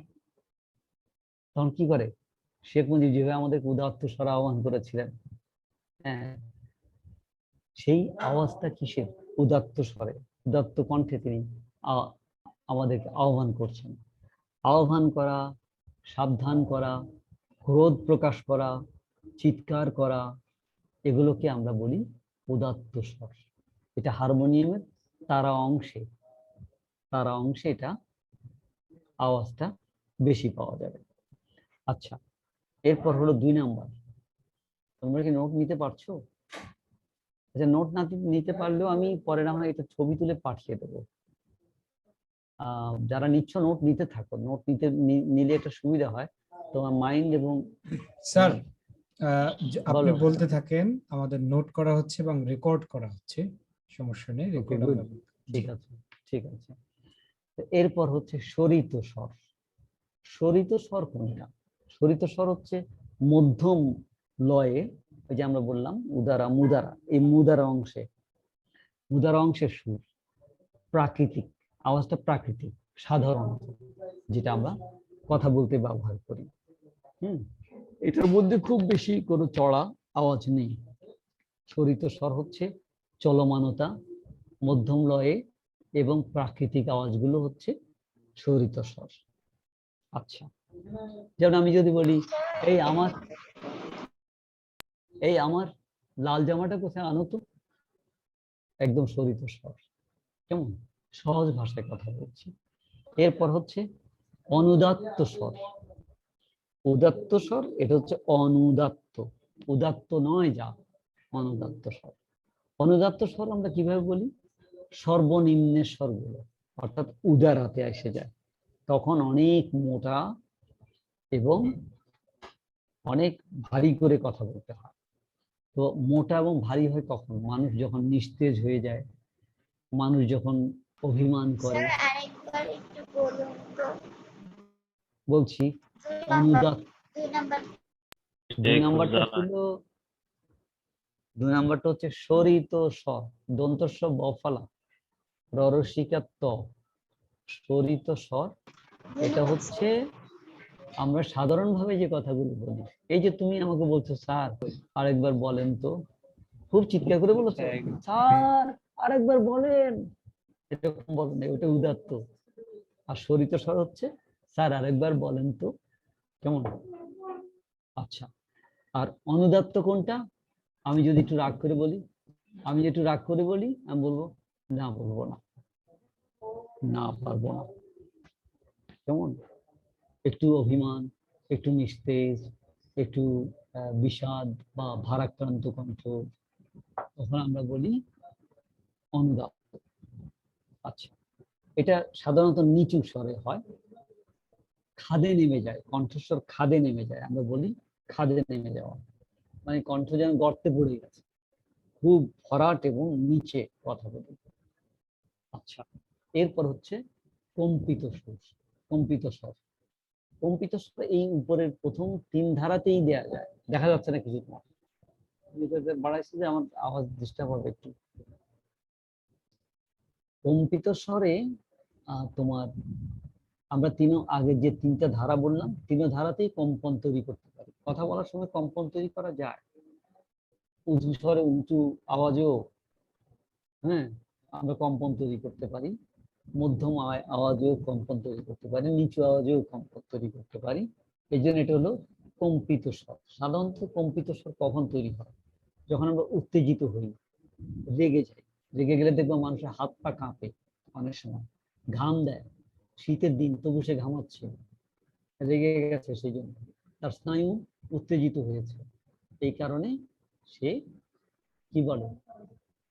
তখন কি করে? শেখ মুজিব যেভাবে আমাদের উদাত্ত স্বরে আহ্বান করেছিলেন, হ্যাঁ, সেই আওয়াজটা কিসের? উদাত্ত স্বরে, উদাত্ত কণ্ঠে তিনি আমাদেরকে আহ্বান করছেন। আহ্বান করা, সাবধান করা, ক্রোধ প্রকাশ করা, চিৎকার করা, এগুলোকে আমরা বলি উদাত্ত স্বর। এটা হারমোনিয়ামের তারা অংশে, তারা অংশে এটা আওয়াজটা বেশি পাওয়া যাবে। আচ্ছা, এরপর হলো 2 নাম্বার। তোমরা কি নোট নিতে পারছো? আচ্ছা, নোট না নিতে পারলেও আমি পরে না হয় এটা ছবি তুলে পাঠিয়ে দেবো। যারা নিচ্ছ নোট নিতে থাকো, নোট নিলে এটা সুবিধা হয় তোমার মাইন্ড এবং স্যার আপনি বলো। বলতে থাকেন, আমাদের নোট করা হচ্ছে এবং রেকর্ড করা হচ্ছে, সমস্যা নেই, রেকর্ড আমরা ঠিক আছে, ঠিক আছে। এরপর হচ্ছে স্বরিত স্বর। স্বরিত স্বর কোনটা? স্বরিত স্বর হচ্ছে মধ্যম লয়ে, ওই যে আমরা বললাম উদারা মুদারা, এই মুদারা অংশে, মুদারা অংশের সুর, প্রাকৃতিক আওয়াজটা, প্রাকৃতিক সাধারণত যেটা আমরা কথা বলতে ব্যবহার করি। এটার মধ্যে খুব বেশি কোনো চড়া আওয়াজ নেই। স্বরিত স্বর হচ্ছে চলমানতা, মধ্যম লয়ে এবং প্রাকৃতিক আওয়াজগুলো হচ্ছে স্বরিত স্বর। আচ্ছা, যেমন আমি যদি বলি, এই আমার, এই আমার লাল জামাটা কোথায় আনো তো, একদম স্বরিত স্বর। কেমন সহজ ভাষায় কথা বলছি। এরপর হচ্ছে অনুদাত্ত স্বর। উদাত্ত স্বর, এটা হচ্ছে অনুদাত্ত, উদাত্ত নয় যা, অনুদাত্ত স্বর। অনুদাত্ত স্বর আমরা কিভাবে বলি? সর্বনিম্নের স্বরগুলো অর্থাৎ উদারাতে এসে যায়, তখন অনেক মোটা এবং অনেক ভারী করে কথা বলতে হয়। তো মোটা এবং ভারী হয় কখন? মানুষ যখন নিস্তেজ হয়ে যায়, মানুষ যখন অভিমান করে। বলছি অনুদাত্ত। 2 নাম্বারটা ছিল, 2 নাম্বারটা হচ্ছে স্বরিত স্বর, দন্তস্ব বফলা ররসিকা ত, স্বরিত স্বর। এটা হচ্ছে আমরা সাধারণভাবে যে কথাগুলো বলি, এই যে তুমি আমাকে বলছো স্যার আরেকবার বলেন তো, খুব চিৎকার করে বলেছো স্যার আরেকবার বলেন, এরকম বলেন, ওটা উদাত্ত। আর স্বরিত স্বর হচ্ছে স্যার আরেকবার বলেন তো, কেমন? আচ্ছা, আর অনুদাত্ত কোনটা? আমি যদি একটু রাগ করে বলি, আমি যদি একটু রাগ করে বলি, আমি বলবো না, বলবো না, না পারবো না। কেমন? একটু অভিমান, একটু নিস্তেজ, একটু বিষাদ বা ভারাক্রান্ত কণ্ঠ, তখন আমরা বলি অনুদাত্ত। আচ্ছা, এটা সাধারণত নিচু স্বরে হয়, খাদে নেমে যায়, কণ্ঠস্বর খাদে নেমে যায়, আমরা বলি খাদে নেমে যাওয়া, মানে কণ্ঠ যেন গর্তে পড়ে গেছে, খুব ভরাট এবং নিচে কথা বলি। আচ্ছা, এরপর হচ্ছে কম্পিত সুর, কম্পিত স্বর। কম্পিত স্বর এই উপরের প্রথম 3 ধারাতেই দেয়া যায়, দেখা যাচ্ছে না কিছু তোমার বাড়াইছে যে আমার আওয়াজ ডিস্টার্ব হবে একটু। কম্পিত স্বরে তোমার আমরা আগে যে 3টা ধারা বললাম, 3 ধারাতেই কম্পন তৈরি করতে পারি। কথা বলার সময় কম্পন তৈরি করা যায়, উঁচু স্বরে উঁচু আওয়াজেও হ্যাঁ আমরা কম্পন তৈরি করতে পারি, মধ্যম আওয়াজেও কম্পন তৈরি করতে পারি, নিচু আওয়াজেও কম্পন তৈরি করতে পারি। এই জন্য এটা হলো কম্পিত স্বর। সাধারণত কম্পিত স্বর কখন তৈরি হয়? যখন আমরা উত্তেজিত হই, রেগে যাই। রেগে গেলে দেখবো মানুষের হাত পা কাঁপে, অনেক সময় ঘাম দেয়, শীতের দিন তবু সে ঘামাচ্ছে, রেগে গেছে, সেই জন্য তার স্নায়ু উত্তেজিত হয়েছে, এই কারণে সে কি বলে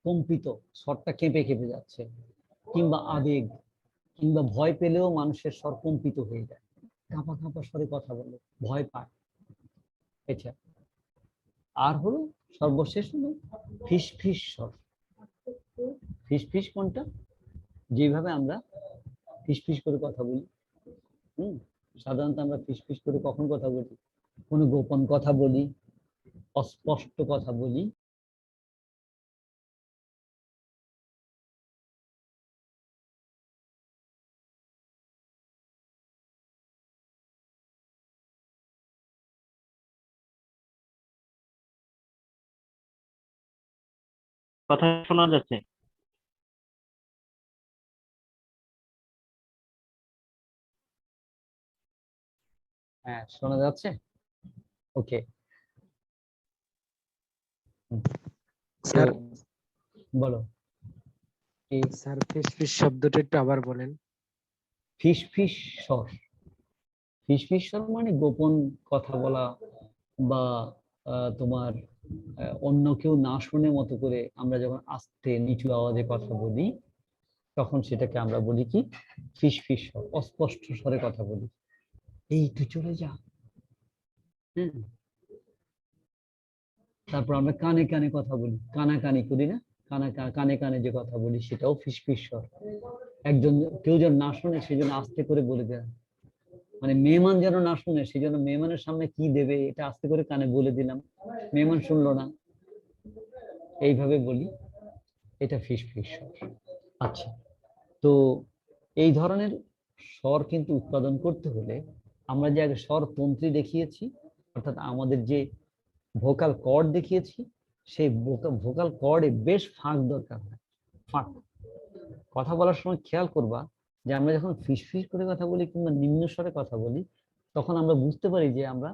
কম্পিত, স্বরটা কেঁপে কেঁপে যাচ্ছে। কিংবা আবেগ কিংবা ভয় পেলেও মানুষের স্বর কম্পিত হয়ে যায়, কাঁপা কাঁপা স্বরে কথা বলে, ভয় পায়। এটা আর হলো সর্বশেষ হলো ফিসফিস স্বর। ফিসফিস কোনটা? যেভাবে আমরা ফিসফিস করে কথা বলি। সাধারণত আমরা ফিসফিস করে কখন কথা বলি? কোনো গোপন কথা বলি, অস্পষ্ট কথা বলি, কথা শোনা যাচ্ছে। হ্যাঁ শোনা যাচ্ছে, ওকে। স্যার, বলো কি? স্যার ফিসফিস শব্দটা একটু আবার বলেন। ফিসফিস স্বর, ফিসফিস স্বর মানে গোপন কথা বলা, বা তোমার অন্য কেউ না শুনে মতো করে আমরা যখন আস্তে নিচু আওয়াজে কথা বলি, তখন সেটাকে আমরা বলি কি ফিসফিস স্বর, অস্পষ্ট স্বরে কথা বলি। এই তুই চলে যা। তারপর আমরা কানে কানে কথা বলি, কানাকানি করি না, কানে কানে যে কথা বলি সেটাও ফিসফিস স্বর। একজন কেউ যেন না শুনে সেই জন্য আস্তে করে বলে দেয়, মানে মেহমান যেন না শুনে সেই জন্য মেহমানের সামনে কি দেবে এটা আস্তে করে কানে বলে দিলাম, মেহমান শুনলো না, এইভাবে বলি, এটা ফিসফিস স্বর। আচ্ছা, তো এই ধরনের স্বর কিন্তু উৎপাদন করতে হলে আমরা যে আগে স্বর তন্ত্রী দেখিয়েছি, অর্থাৎ আমাদের যে ভোকাল কর্ড দেখিয়েছি, সেই ভোকাল কর্ডে বেশ ফাঁক দরকার হয়। ফাঁক কথা বলার সময় খেয়াল করবা যে আমরা যখন ফিসফিস করে কথা বলি কিংবা নিম্ন স্বরে কথা বলি, তখন আমরা বুঝতে পারি যে আমরা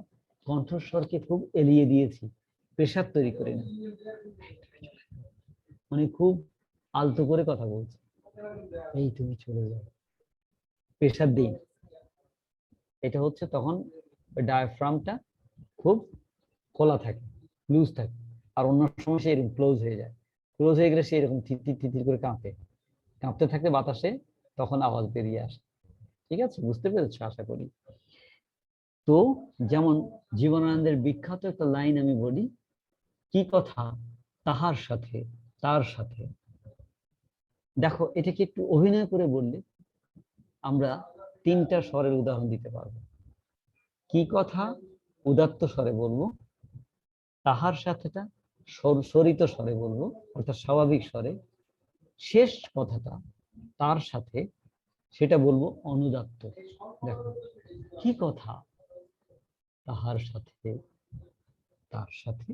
কণ্ঠস্বরকে খুব এড়িয়ে দিয়েছি, প্রেসার তৈরি করি না, মানে খুব আলতো করে কথা বলছি, এই তুমি চলে যাও, প্রেসার দিই। এটা হচ্ছে তখন ডায়াফ্রামটা খুব খোলা থাকে, লুজ থাকে, আর অন্য সময় সে এরকম ক্লোজ হয়ে যায়। ক্লোজ হয়ে গেলে সে এরকম থিতির থিতির করে কাঁপে, কাঁপতে থাকতে বাতাসে, তখন আওয়াজ বেরিয়ে আসে। ঠিক আছে, বুঝতে পেরেছো আশা করি। তো যেমন জীবনানন্দের বিখ্যাত একটা লাইন আমি বলি, কি কথা তাহার সাথে তার সাথে। দেখো এটাকে একটু অভিনয় করে বললে আমরা 3টা স্বরের উদাহরণ দিতে পারবো। কি কথা উদাত্ত স্বরে বলবো, তাহার সাথেটা স্বরিত স্বরে বলবো অর্থাৎ স্বাভাবিক স্বরে, শেষ কথাটা তার সাথে সেটা বলবো অনুদাত্ত। দেখো কি কথা তাহার সাথে তার সাথে,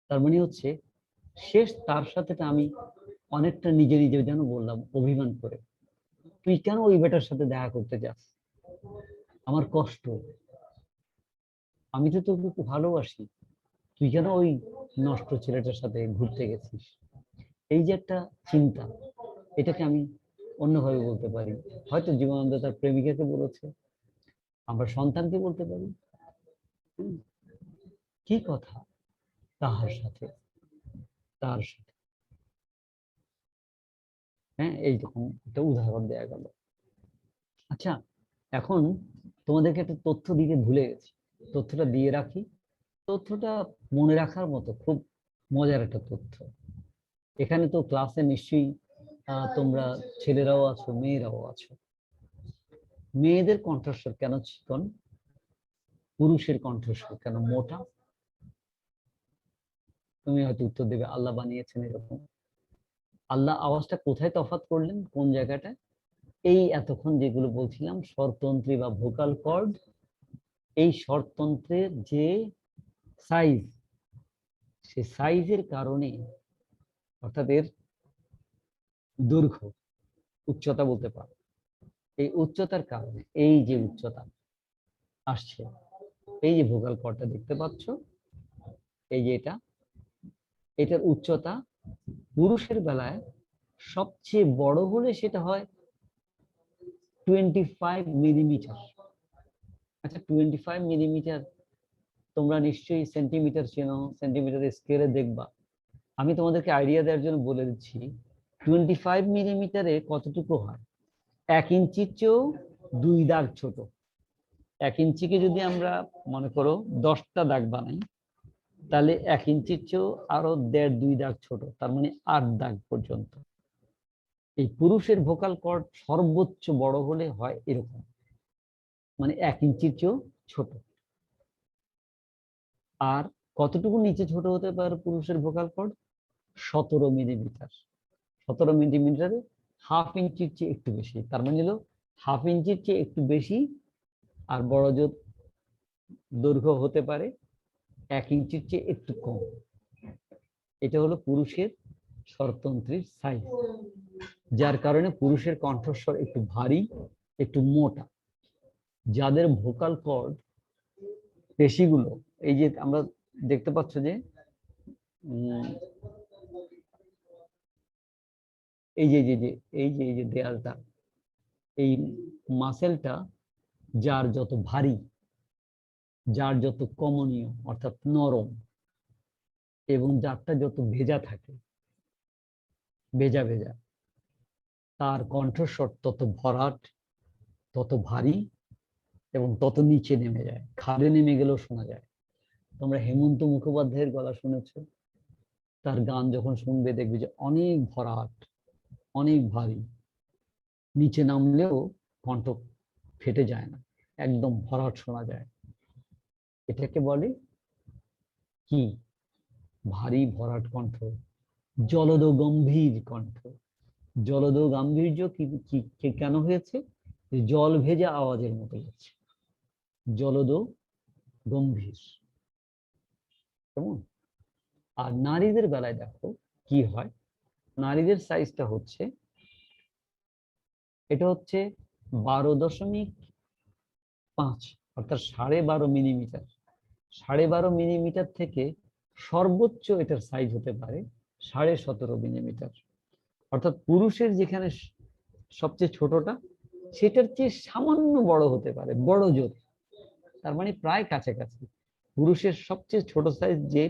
তার মানে হচ্ছে শেষ তার সাথেটা আমি অনেকটা নিজে নিজে যেন বললাম অভিমান করে, তুই কেন ওই বেটার সাথে দেখা করতে যাস, আমার কষ্ট, আমি তো তোকে খুব ভালোবাসি, তুই কেন ওই নষ্ট ছেলেটার সাথে ঘুরতে গেছিস। এই যে একটা চিন্তা, এটাকে আমি অন্যভাবে বলতে পারি, হয়তো জীবনানন্দ তার প্রেমিকাকে বলেছে, আমরা সন্তানকে বলতে পারি। কি কথা তাহার সাথে তার সাথে, হ্যাঁ, এইরকম একটা উদাহরণ দেয়া গেল। আচ্ছা, এখন তোমাদেরকে একটা তথ্য দিতে ভুলে গেছি, তথ্যটা দিয়ে রাখি। তথ্যটা মনে রাখার মতো খুব মজার একটা তথ্য। এখানে তো ক্লাসে নিশ্চয়ই তোমরা ছেলেরাও আছো, মেয়েরাও আছো। মেয়েদের কণ্ঠস্বর কেন চিকন, পুরুষের কণ্ঠস্বর কেন মোটা? তুমি হয়তো উত্তর দেবে আল্লাহ বানিয়েছেন এরকম। আল্লাহ আওয়াজটা কোথায় তফাৎ করলেন, কোন জায়গাটায়? এই এতক্ষণ যেগুলো বলছিলাম স্বরতন্ত্রী বা ভোকাল কর্ড, এই স্বরতন্ত্রের যে সাইজ, সেই সাইজের কারণে, অর্থাৎ এর দৈর্ঘ্য, উচ্চতা বলতে পারো, এই উচ্চতার কারণে এই যে উচ্চতা আসছে, এই যে ভোকাল কর্ডটা দেখতে পাচ্ছ, এই যে এটার উচ্চতা পুরুষের বেলায় সবচেয়ে বড় হলে সেটা হয় 25 মিলিমিটার। আচ্ছা, 25 মিলিমিটার তোমরা নিশ্চয়ই সেন্টিমিটার চেনো, সেন্টিমিটার স্কেলে দেখবা। আমি তোমাদেরকে আইডিয়া দেওয়ার জন্য বলে দিচ্ছি 25 মিলিমিটারে কতটুকু হয়। 1 ইঞ্চির চেয়েও 2 দাগ ছোট। 1 ইঞ্চিকে যদি আমরা মনে করো 10টা দাগ বানাই, তাহলে 1 ইঞ্চির চেয়েও আরো 1.5-2 দাগ ছোট, তার মানে 8 দাগ পর্যন্ত। এই পুরুষের ভোকাল কর্ড সর্বোচ্চ বড় হলে হয় এরকম, মানে 1 ইঞ্চির চেয়েও ছোট। আর কতটুকু নিচে ছোট হতে পারে পুরুষের ভোকাল কর্ড? 17 মিলিমিটার। 17 মিলিমিটারে হাফ ইঞ্চির চেয়ে একটু বেশি, তার মানে হলো হাফ ইঞ্চির চেয়ে একটু বেশি। আর বড় জোর দৈর্ঘ্য হতে পারে 1 ইঞ্চির চেয়ে একটু কম। এটা হলো পুরুষের স্বরতন্ত্রের সাইজ, যার কারণে পুরুষের কণ্ঠস্বর একটু ভারী, একটু মোটা। যাদের ভোকাল কর্ড পেশিগুলো, এই যে আমরা দেখতে পাচ্ছ যে এই যে যে যে এই যে এই যে দেয়ালটা, এই মাসেলটা যার যত ভারী, যার যত কমনীয় অর্থাৎ নরম, এবং যারটা যত ভেজা থাকে, ভেজা ভেজা, তার কণ্ঠস্বর তত ভরাট, তত ভারী, এবং তত নিচে নেমে যায়, খাদে নেমে গেলেও শোনা যায়। তোমরা হেমন্ত মুখোপাধ্যায়ের গলা শুনেছো, তার গান যখন শুনবে দেখবে যে অনেক ভরাট, অনেক ভারী, নিচে নামলেও কণ্ঠ ফেটে যায় না, একদম ভরাট শোনা যায়। এটাকে বলে কি? ভারী ভরাট কণ্ঠ, জলদ গম্ভীর কণ্ঠ। জলদ গাম্ভীর্য কি কেন হয়েছে? জল ভেজা আওয়াজের মতো হচ্ছে, জলদ গম্ভীর। কেমন? আর নারীদের বেলায় দেখো কি হয়। নারীদের সাইজটা হচ্ছে, এটা হচ্ছে 12.5, অর্থাৎ 12.5 মিলিমিটার। 12.5 মিলিমিটার থেকে সর্বোচ্চ এটার সাইজ হতে পারে 17.5 মিলিমিটার। অর্থাৎ পুরুষের যেখানে সবচেয়ে ছোটটা, সেটার চেয়ে সামান্য বড় হতে পারে, বড় জোর। তার মানে প্রায় কাছাকাছি। পুরুষের সবচেয়ে ছোট সাইজ যে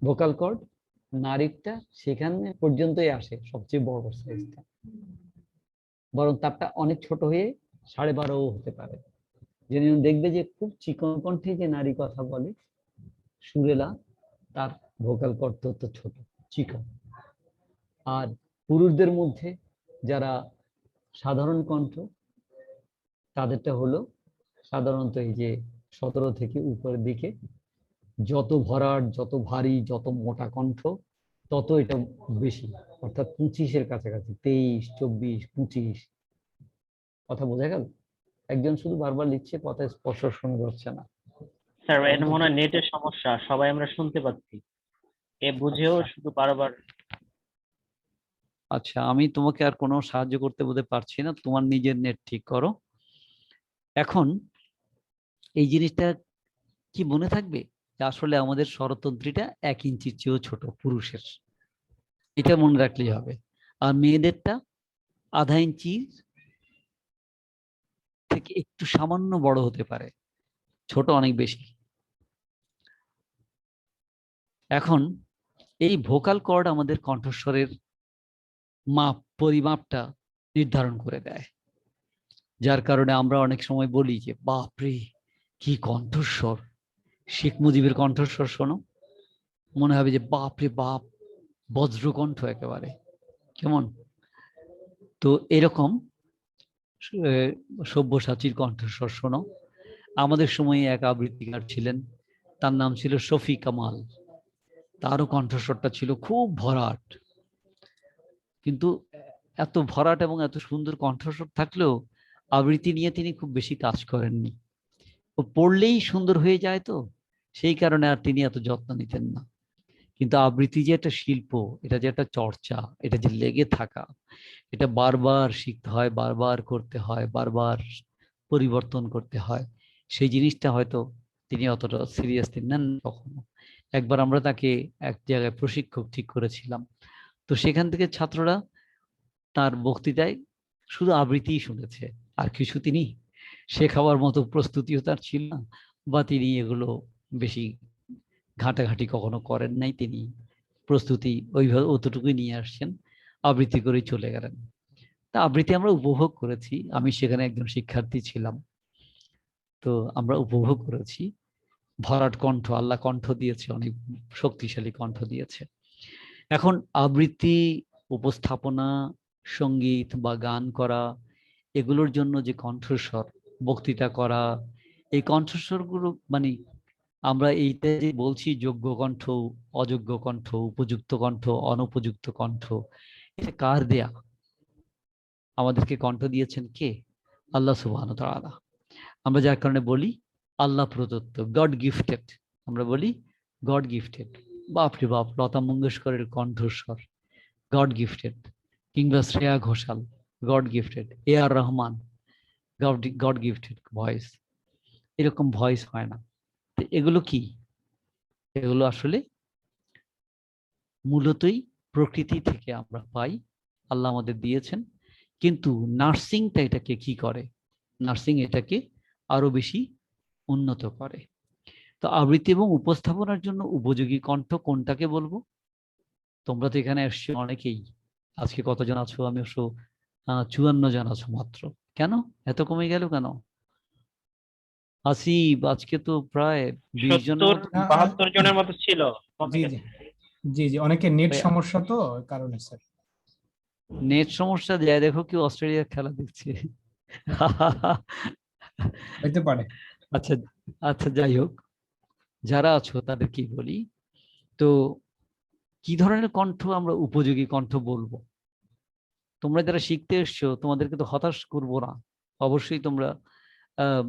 ভোকাল কর্ড, নারীরটা সেখানে পর্যন্তই আসে সবচেয়ে বড় সাইজটা, বরং তারটা অনেক ছোট হয়ে 12.5 হতে পারে। যেন দেখবে যে খুব চিকন কণ্ঠে যে নারী কথা বলে, সুরেলা, তার ভোকাল কর্ড তো ছোট, চিকন। আর পুরুষদের মধ্যে যারা সাধারণ কণ্ঠ, তাদেরটা হলো সাধারণত এই যে 17 থেকে উপরের দিকে। যত ভরাট, যত ভারী, যত মোটা কণ্ঠ, তত এটা বেশি, অর্থাৎ 25-এর কাছাকাছি, 23, 24, 25। কথা বোঝা গেল? একজন শুধু বারবার লিখছে, কথা স্পষ্ট শোনা যাচ্ছে না। স্যার এটা মনে হয় নেটের সমস্যা, সবাই আমরা শুনতে পাচ্ছি, এ বুঝেও শুধু বারবার। আচ্ছা, আমি তোমাকে আর কোনো সাহায্য করতে বোধহয় পারছি না, তোমার নিজের নেট ঠিক করো। এখন এই জিনিসটা কি মনে থাকবে যে আসলে আমাদের স্বরতন্ত্রীটা 1 ইঞ্চির চেয়েও ছোট পুরুষের, এটা মনে রাখলেই হবে। আর মেয়েদেরটা আধা ইঞ্চি থেকে একটু সামান্য বড় হতে পারে, ছোট অনেক বেশি। এখন এই ভোকাল কর্ড আমাদের কণ্ঠস্বরের মাপ পরিমাপটা নির্ধারণ করে দেয়, যার কারণে আমরা অনেক সময় বলি যে বাপরে কি কণ্ঠস্বর, শেখ মুজিবের কণ্ঠস্বর শোনো, মনে হবে যে বাপরে বাপ, বজ্রকণ্ঠ একেবারে, কেমন। তো এরকম সব্যসাচীর কণ্ঠস্বর শোনো। আমাদের সময়ে এক আবৃত্তিকার ছিলেন, তার নাম ছিল শফি কামাল, তারও কণ্ঠস্বরটা ছিল খুব ভরাট, কিন্তু এত ভরাট এবং এত সুন্দর কণ্ঠস্বর থাকলেও আবৃত্তি নিয়ে তিনি খুব বেশি কাজ করেননি। ও পড়লেই সুন্দর হয়ে যায়, তো সেই কারণে আর তিনি এত যত্ন নিতেন না। কিন্তু আবৃত্তি যে একটা শিল্প, এটা যে একটা চর্চা, এটা যে লেগে থাকা, এটা বারবার শিখতে হয়, বারবার করতে হয়, বারবার পরিবর্তন করতে হয়, সেই জিনিসটা হয়তো তিনি অতটা সিরিয়াসলি নেন কখনো। একবার আমরা তাকে এক জায়গায় প্রশিক্ষক ঠিক করেছিলাম, তো সেখান থেকে ছাত্ররা তার বক্তৃতায় শুধু আবৃত্তিই শুনেছে, আর কিছু তিনি শেখাবার মতো প্রস্তুতিও তার ছিল না, বা তিনি এগুলো বেশি ঘাটাঘাটি কখনো করেন নাই। তিনি প্রস্তুতি ওইভাবে অতটুকুই নিয়ে আসছেন, আবৃত্তি করেই চলে গেলেন। তা আবৃত্তি আমরা উপভোগ করেছি, আমি সেখানে একজন শিক্ষার্থী ছিলাম, তো আমরা উপভোগ করেছি। ভরাট কণ্ঠ, আল্লাহ কণ্ঠ দিয়েছে, অনেক শক্তিশালী কণ্ঠ দিয়েছে। এখন আবৃত্তি, উপস্থাপনা, সঙ্গীত বা গান করা, এগুলোর জন্য যে কণ্ঠস্বর, বক্তৃতা করা, এই কণ্ঠস্বরগুলো মানে আমরা এইটা যে বলছি যোগ্য কণ্ঠ, অযোগ্য কণ্ঠ, উপযুক্ত কণ্ঠ, অনুপযুক্ত কণ্ঠ, এটা কার দেয়া? আমাদেরকে কণ্ঠ দিয়েছেন কে? আল্লাহ সুবহানাহু ওয়া তাআলা। আমরা যার কারণে বলি আল্লাহ প্রদত্ত, গড গিফটেড। আমরা বলি গড গিফটেড। বাপরে বাপ, লতা মঙ্গেশকরের কণ্ঠস্বর গড গিফটেড, কিংবা শ্রেয়া ঘোষাল গড গিফটেড, এ আর রহমান গড গিফটেড ভয়েস। এরকম ভয়েস হয় না। তো এগুলো কি? এগুলো আসলে মূলতই প্রকৃতি থেকে আমরা পাই, আল্লাহ আমাদের দিয়েছেন। কিন্তু নার্সিংটা এটাকে কি করে? নার্সিং এটাকে আরো বেশি উন্নত করে। তো আবৃত্তি এবং উপস্থাপনার জন্য উপযোগী কণ্ঠ কোনটাকে বলবো? তোমরা তো এখানে এসছো অনেকেই, আজকে কতজন আছো? আমি অবশ্য 54 জন আছো মাত্র। কেন এত কমে গেল কেন? আসিফ, আজকে তো প্রায় 20 জনের 70 মতো। 72 জনের মতো ছিল, কমে জি জি গেছে। জি জি অনেকে নেট ওই সমস্যা, তো ওই কারণে স্যার। নেট সমস্যা, যায় দেখো কি অস্ট্রেলিয়ার খেলা দেখছে। হইতে পারে। আচ্ছা, আচ্ছা, যাই হোক, যারা আছো তাদের কি বলি, তো কি ধরনের কণ্ঠ আমরা উপযোগী কণ্ঠ বলবো? তোমরা যারা শিখতে এসছো, তোমাদেরকে তো হতাশ করবো না, অবশ্যই তোমরা আহ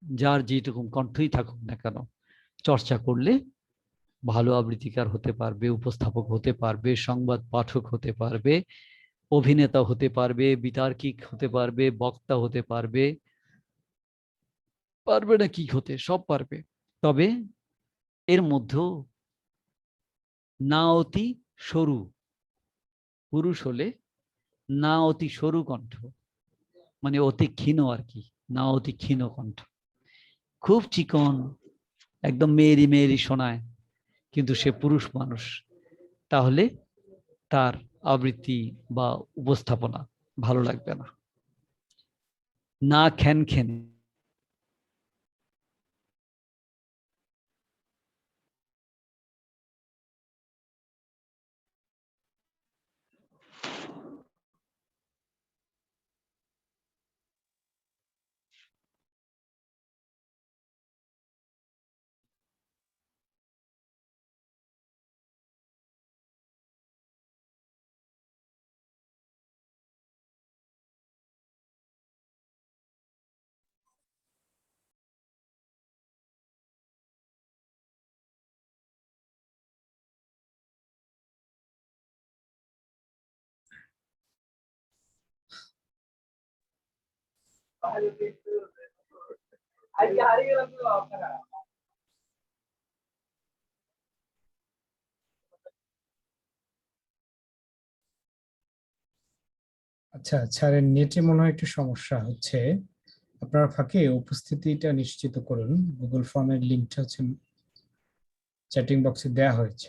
যার যেরকম কণ্ঠই থাকুক না কেন, চর্চা করলে ভালো আবৃত্তিকার হতে পারবে, উপস্থাপক হতে পারবে, সংবাদ পাঠক হতে পারবে, অভিনেতা হতে পারবে, বিতার্কিক হতে পারবে, বক্তা হতে পারবে। পারবে না কি হতে? সব পারবে। তবে এর মধ্যেও না অতি সরু, পুরুষ হলে না অতি সরু কণ্ঠ, মানে অতি ক্ষীণ আর কি, না অতি ক্ষীণ কণ্ঠ, খুব চিকন, একদম মেয়েরি মেয়েরি শোনায়, কিন্তু সে পুরুষ মানুষ, তাহলে তার আবৃত্তি বা উপস্থাপনা ভালো লাগবে না। না খ্যানখ্যানে, আচ্ছা, স্যারের নেটে মনে হয় একটু সমস্যা হচ্ছে। আপনার ফাঁকে উপস্থিতিটা নিশ্চিত করুন। গুগল ফর্মের লিঙ্কটা হচ্ছে চ্যাটিং বক্সে দেয়া হয়েছে।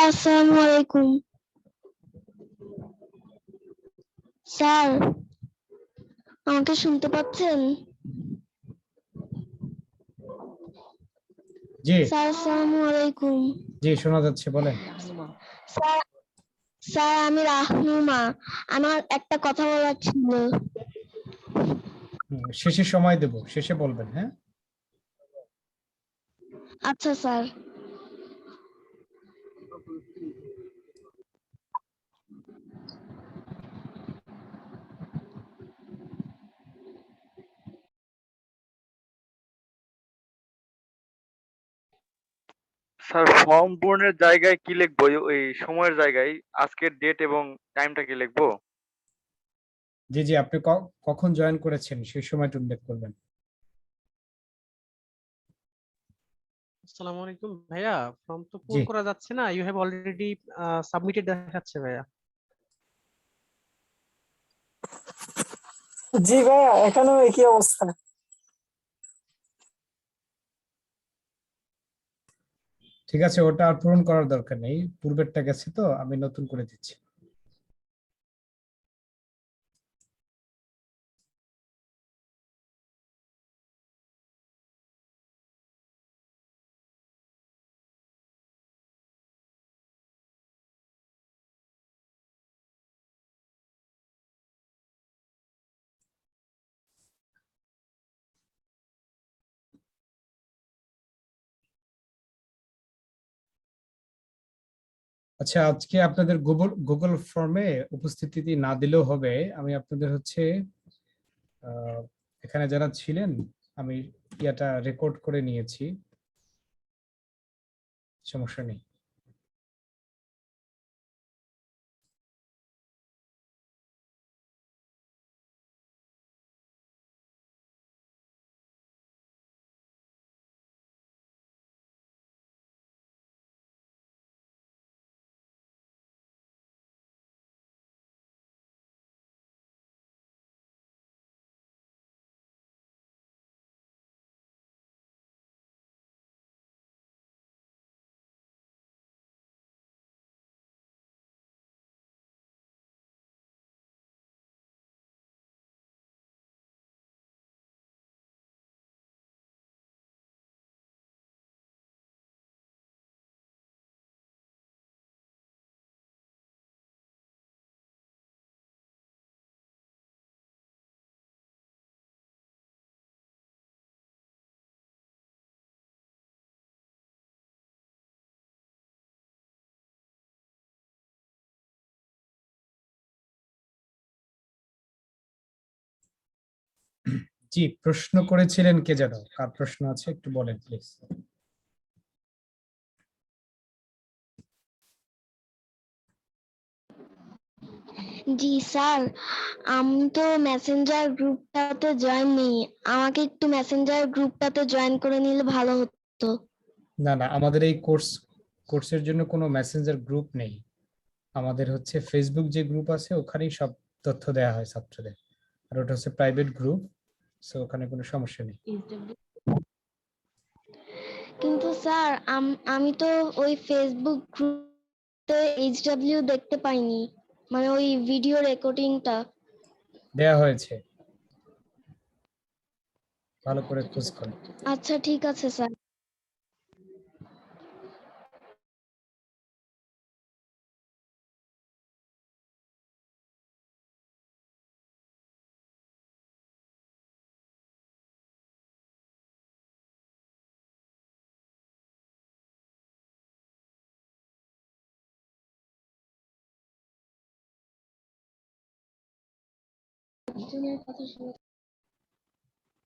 আসসালামু আলাইকুম স্যার আমাকে শুনতে পাচ্ছেন জি স্যার আসসালামু আলাইকুম জি শোনা যাচ্ছে, বলেন। স্যার স্যার আমি রাহনুমা আমার একটা কথা বলার ছিল শেষে সময় দেব, শেষে বলবেন। হ্যাঁ, আচ্ছা স্যার স্যার ফর্ম পূরণের জায়গায় কি লিখবো? ওই সময়ের জায়গায় আজকের ডেট এবং টাইমটা কি লিখবো? জি জি, আপনি কখন জয়েন করেছেন সেই সময়টা উল্লেখ করবেন। আসসালামু আলাইকুম ভাইয়া, ফর্ম তো জি পূরণ করা যাচ্ছে না, ইউ হ্যাভ অলরেডি সাবমিটেড দেখাচ্ছে ভাইয়া। জি ভাইয়া, এখানেও একই অবস্থা। ঠিক আছে, ওটা আর পূরণ করার দরকার নেই, পূর্বেরটা গেছে, তো আমি নতুন করে দিচ্ছি। আচ্ছা, আজকে আপনাদের গুগল ফর্মে উপস্থিতি না দিলেও হবে। আমি আপনাদের হচ্ছে আহ, এখানে যারা ছিলেন, আমি ইয়াটা রেকর্ড করে নিয়েছি, সমস্যা নেই। জি, প্রশ্ন করেছিলেন কে যেন, কার প্রশ্ন আছে একটু বলেন প্লিজ। জি স্যার আমি তো মেসেঞ্জার গ্রুপটাতে জয়েন নেই আমাকে একটু মেসেঞ্জার গ্রুপটাতে জয়েন করে নিলে ভালো হতো না না, আমাদের এই কোর্সের জন্য কোনো মেসেঞ্জার গ্রুপ নেই। আমাদের হচ্ছে ফেসবুক যে গ্রুপ আছে, ওখানেই সব তথ্য দেওয়া হয় ছাত্রদের, আর ওটা হচ্ছে প্রাইভেট গ্রুপ, সো ওখানে কোনো সমস্যা নেই। কিন্তু স্যার আমি তো ওই ফেসবুক গ্রুপে এইচডব্লিউ দেখতে পাইনি মানে ওই ভিডিও রেকর্ডিংটা দেয়া হয়েছে, ভালো করে খোঁজ করুন। আচ্ছা ঠিক আছে স্যার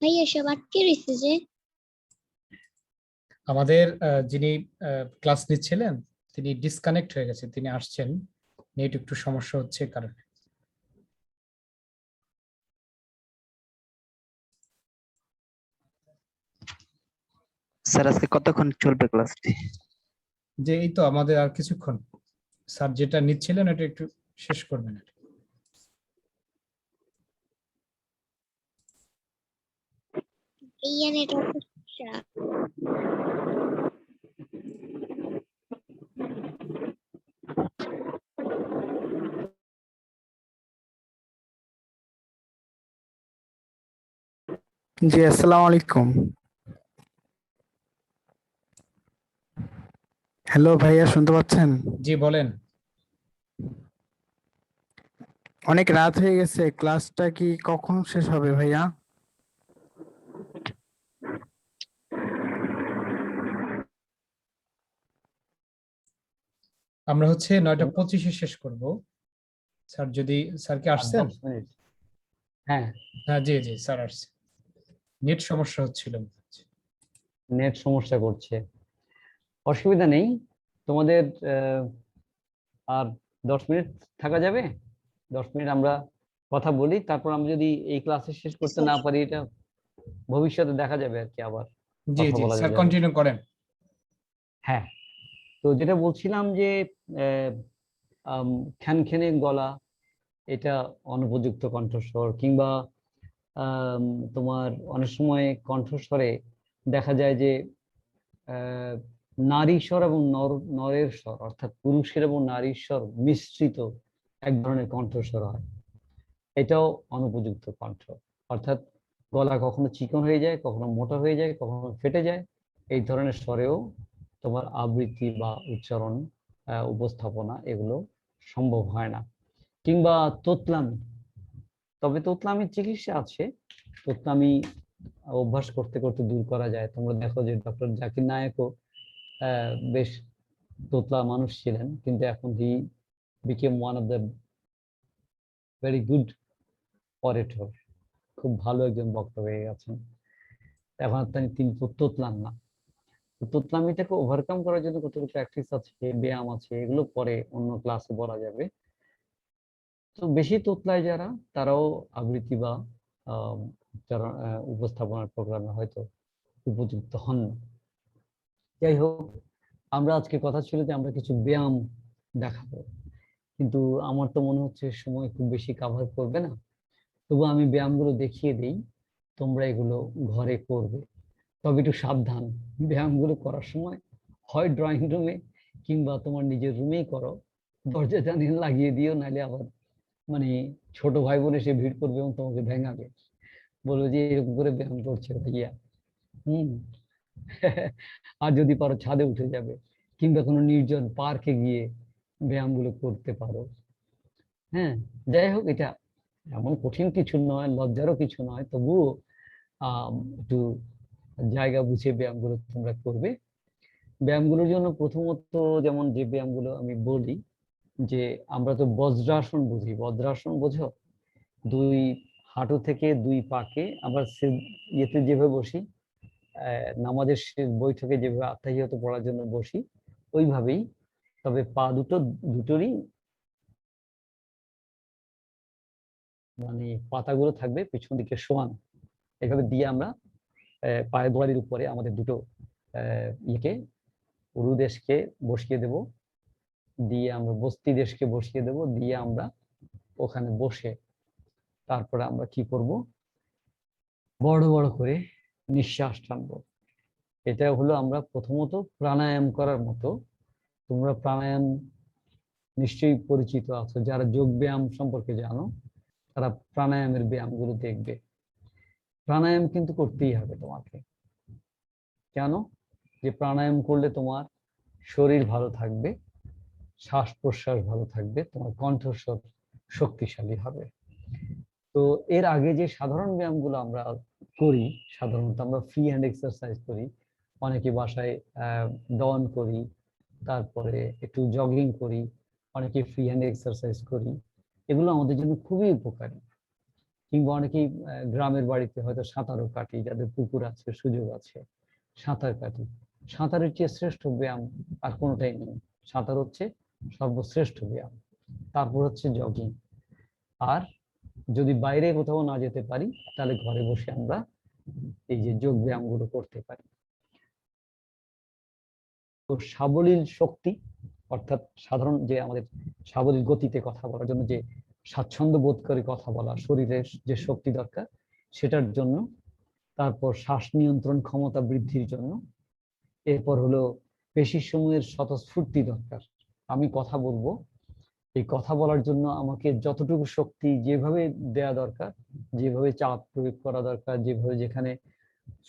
ভাইয়া সব আটকে রয়েছে যে আমাদের যিনি ক্লাস নিচ্ছিলেন, তিনি ডিসকানেক্ট হয়ে গেছে, তিনি আসছেন, নেট একটু সমস্যা হচ্ছে এই কারণে। স্যার আজকে কতক্ষণ চলবে ক্লাসটি? যে এই তো আমাদের আর কিছুক্ষণ, স্যার যেটা নিচ্ছিলেন এটা একটু শেষ করবেন আর কি। এই নেটওয়ার্ক সমস্যা জি, আসসালামু আলাইকুম। হ্যালো ভাইয়া, শুনতে পাচ্ছেন? জি বলেন। অনেক রাত হয়ে গেছে, ক্লাসটা কি কখন শেষ হবে ভাইয়া? আমরা হচ্ছে 9:25-এ শেষ করব। স্যার যদি স্যার কি আর আসছেন? 10 মিনিট। হ্যাঁ, হ্যাঁ জি জি স্যার আসছে। নেট সমস্যা হচ্ছিল। নেট সমস্যা করছে, অসুবিধা নেই। তোমাদের আর 10 মিনিট থাকা যাবে? 10 মিনিট আমরা কথা বলি, তারপর আমরা যদি এই ক্লাসে শেষ করতে না পারি, এটা ভবিষ্যতে দেখা যাবে আর কি, আবার জি কথা জি বলা স্যার যাবে। কন্টিনিউ করেন। হ্যাঁ, তো যেটা বলছিলাম যে খ্যানখ্যানে গলা, এটা অনুপযুক্ত কণ্ঠস্বর, কিংবা তোমার অনেক সময় কণ্ঠস্বরে দেখা যায় যে নারী স্বর এবং নরের স্বর, অর্থাৎ পুরুষের এবং নারীর স্বর মিশ্রিত এক ধরনের কণ্ঠস্বর হয়। এটাও অনুপযুক্ত কণ্ঠ, অর্থাৎ গলা কখনো চিকন হয়ে যায়, কখনো মোটা হয়ে যায়, কখনো ফেটে যায়। এই ধরনের স্বরেও তোমার আবৃত্তি বা উচ্চারণ, উপস্থাপনা এগুলো সম্ভব হয় না। কিংবা তোতলামি, তবে তোতলামির চিকিৎসা আছে। তোতলামি অভ্যাস করতে করতে দূর করা যায়। তোমরা দেখো যে ডক্টর জাকির নায়েকও বেশ তোতলা মানুষ ছিলেন, কিন্তু এখন he became one of the very good orator, খুব ভালো একজন বক্তা হয়ে গেছেন। এখন তিনি তোতলান না। তোতলামিটাকে ওভারকাম করার জন্য কতগুলো প্র্যাকটিস আছে, ব্যায়াম আছে, এগুলো পরে অন্য ক্লাসে বলা যাবে। তো বেশি তোতলায় যারা, তারাও আবৃত্তি বা উপস্থাপনার প্রোগ্রামে হয়তো উপযুক্ত হন না। যাই হোক, আমরা আজকে কথা ছিল যে আমরা কিছু ব্যায়াম দেখাবো, কিন্তু আমার তো মনে হচ্ছে সময় খুব বেশি কাভার করবে না। তবু আমি ব্যায়ামগুলো দেখিয়ে দিই, তোমরা এগুলো ঘরে করবে। তবে একটু সাবধান, ব্যায়ামগুলো করার সময় হয় ড্রয়িং রুমে কিংবা তোমার নিজের রুমেই করো, দরজা জানিয়ে লাগিয়ে দিও, নাহলে আবার মানে ছোট ভাই বোন এসে ভিড় করবে এবং তোমাকে ভেঙাবে, বলবো যে এরকম করে ব্যায়াম করছে ভাইয়া। হম আর যদি পারো ছাদে উঠে যাবে, কিংবা কোনো নির্জন পার্কে গিয়ে ব্যায়ামগুলো করতে পারো। হ্যাঁ, যাই হোক, এটা এমন কঠিন কিছু নয়, লজ্জারও কিছু নয়, তবুও একটু জায়গা বুঝে ব্যায়ামগুলো তোমরা করবে। ব্যায়ামগুলোর জন্য প্রথমত যেমন যে ব্যায়ামগুলো আমি বলি, যে আমরা তো বজ্রাসন বুঝি, বজ্রাসন বোঝো? দুই হাঁটু থেকে দুই পাকে আমরা ইয়েতে যেভাবে বসি, নামাজের বৈঠকে যেভাবে আত্মাহিয়াত পড়ার জন্য বসি, ওইভাবেই, তবে পা দুটোরই মানে পাতাগুলো থাকবে পিছন দিকে শোয়ানো। এভাবে দিয়ে আমরা পায়ের গোড়ালির উপরে আমাদের দুটো ইয়েকে, উরুদেশকে বসিয়ে দেব, দিয়ে আমরা বস্তি দেশকে বসিয়ে দেব, দিয়ে আমরা ওখানে বসে তারপরে আমরা কি করব, বড় বড় করে নিঃশ্বাস টানবো। এটা হলো আমরা প্রথমত প্রাণায়াম করার মতো। তোমরা প্রাণায়াম নিশ্চয়ই পরিচিত আছো, যারা যোগ ব্যায়াম সম্পর্কে জানো তারা প্রাণায়ামের ব্যায়ামগুলো দেখবে। প্রাণায়াম কিন্তু করতেই হবে তোমাকে। কেন? যে প্রাণায়াম করলে তোমার শরীর ভালো থাকবে, শ্বাস প্রশ্বাস ভালো থাকবে, তোমার কণ্ঠস্বর শক্তিশালী হবে। তো এর আগে যে সাধারণ ব্যায়ামগুলো আমরা করি, সাধারণত আমরা ফ্রি হ্যান্ড এক্সারসাইজ করি, অনেকে বাসায় দন করি, তারপরে একটু জগিং করি, অনেকে ফ্রি হ্যান্ড এক্সারসাইজ করি, এগুলো আমাদের জন্য খুবই উপকারী। কিংবা অনেকেই গ্রামের বাড়িতে হয়তো সাঁতারও কাটি, যাদের পুকুর আছে, সুযোগ আছে, সাঁতার কাটি। সাঁতারের চেয়ে শ্রেষ্ঠ ব্যায়াম আর কোনোটাই নেই। সাঁতার হচ্ছে সর্বশ্রেষ্ঠ ব্যায়াম, তারপর হচ্ছে জগিং। আর যদি বাইরে কোথাও না যেতে পারি, তাহলে ঘরে বসে আমরা এই যে যোগ ব্যায়ামগুলো করতে পারি। তো সাবলীল শক্তি, অর্থাৎ সাধারণ যে আমাদের সাবলীল গতিতে কথা বলার জন্য যে স্বাচ্ছন্দ্য বোধ করে কথা বলা, শরীরের যে শক্তি দরকার সেটার জন্য, তারপর শ্বাস নিয়ন্ত্রণ ক্ষমতা বৃদ্ধির জন্য, এরপর হলো পেশি সমূহের স্বতঃস্ফূর্তি দরকার। আমি কথা বলবো, এই কথা বলার জন্য আমাকে যতটুকু শক্তি যেভাবে দেয়া দরকার, যেভাবে চাপ প্রয়োগ করা দরকার, যেভাবে যেখানে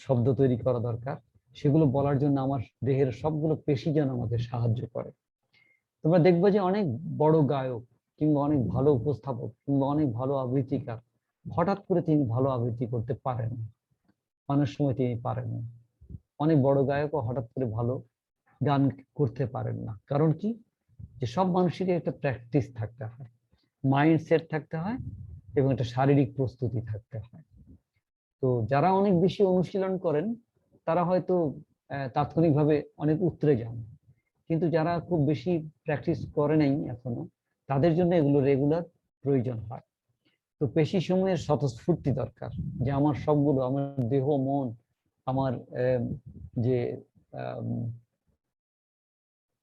শব্দ তৈরি করা দরকার, সেগুলো বলার জন্য আমার দেহের সবগুলো পেশি যেন আমাকে সাহায্য করে। তোমরা দেখবে যে অনেক বড় গায়ক কিংবা অনেক ভালো উপস্থাপক কিংবা অনেক ভালো আবৃত্তিকার হঠাৎ করে তিনি ভালো আবৃত্তি করতে পারেন না, অনেক সময় তিনি পারেন না। অনেক বড় গায়কও হঠাৎ করে ভালো গান করতে পারেন না। কারণ কি? যে সব মানুষেরই একটা প্র্যাকটিস থাকতে হয়, মাইন্ডসেট থাকতে হয় এবং একটা শারীরিক প্রস্তুতি থাকতে হয়। তো যারা অনেক বেশি অনুশীলন করেন তারা হয়তো তাৎক্ষণিকভাবে অনেক উতরে যান, কিন্তু যারা খুব বেশি প্র্যাকটিস করে নাই এখনো, তাদের জন্য এগুলো রেগুলার প্রয়োজন হয়। তো পেশি সমূহের স্বতঃস্ফূর্তি দরকার, যে আমার সবগুলো, আমার দেহ, মন, আমার যে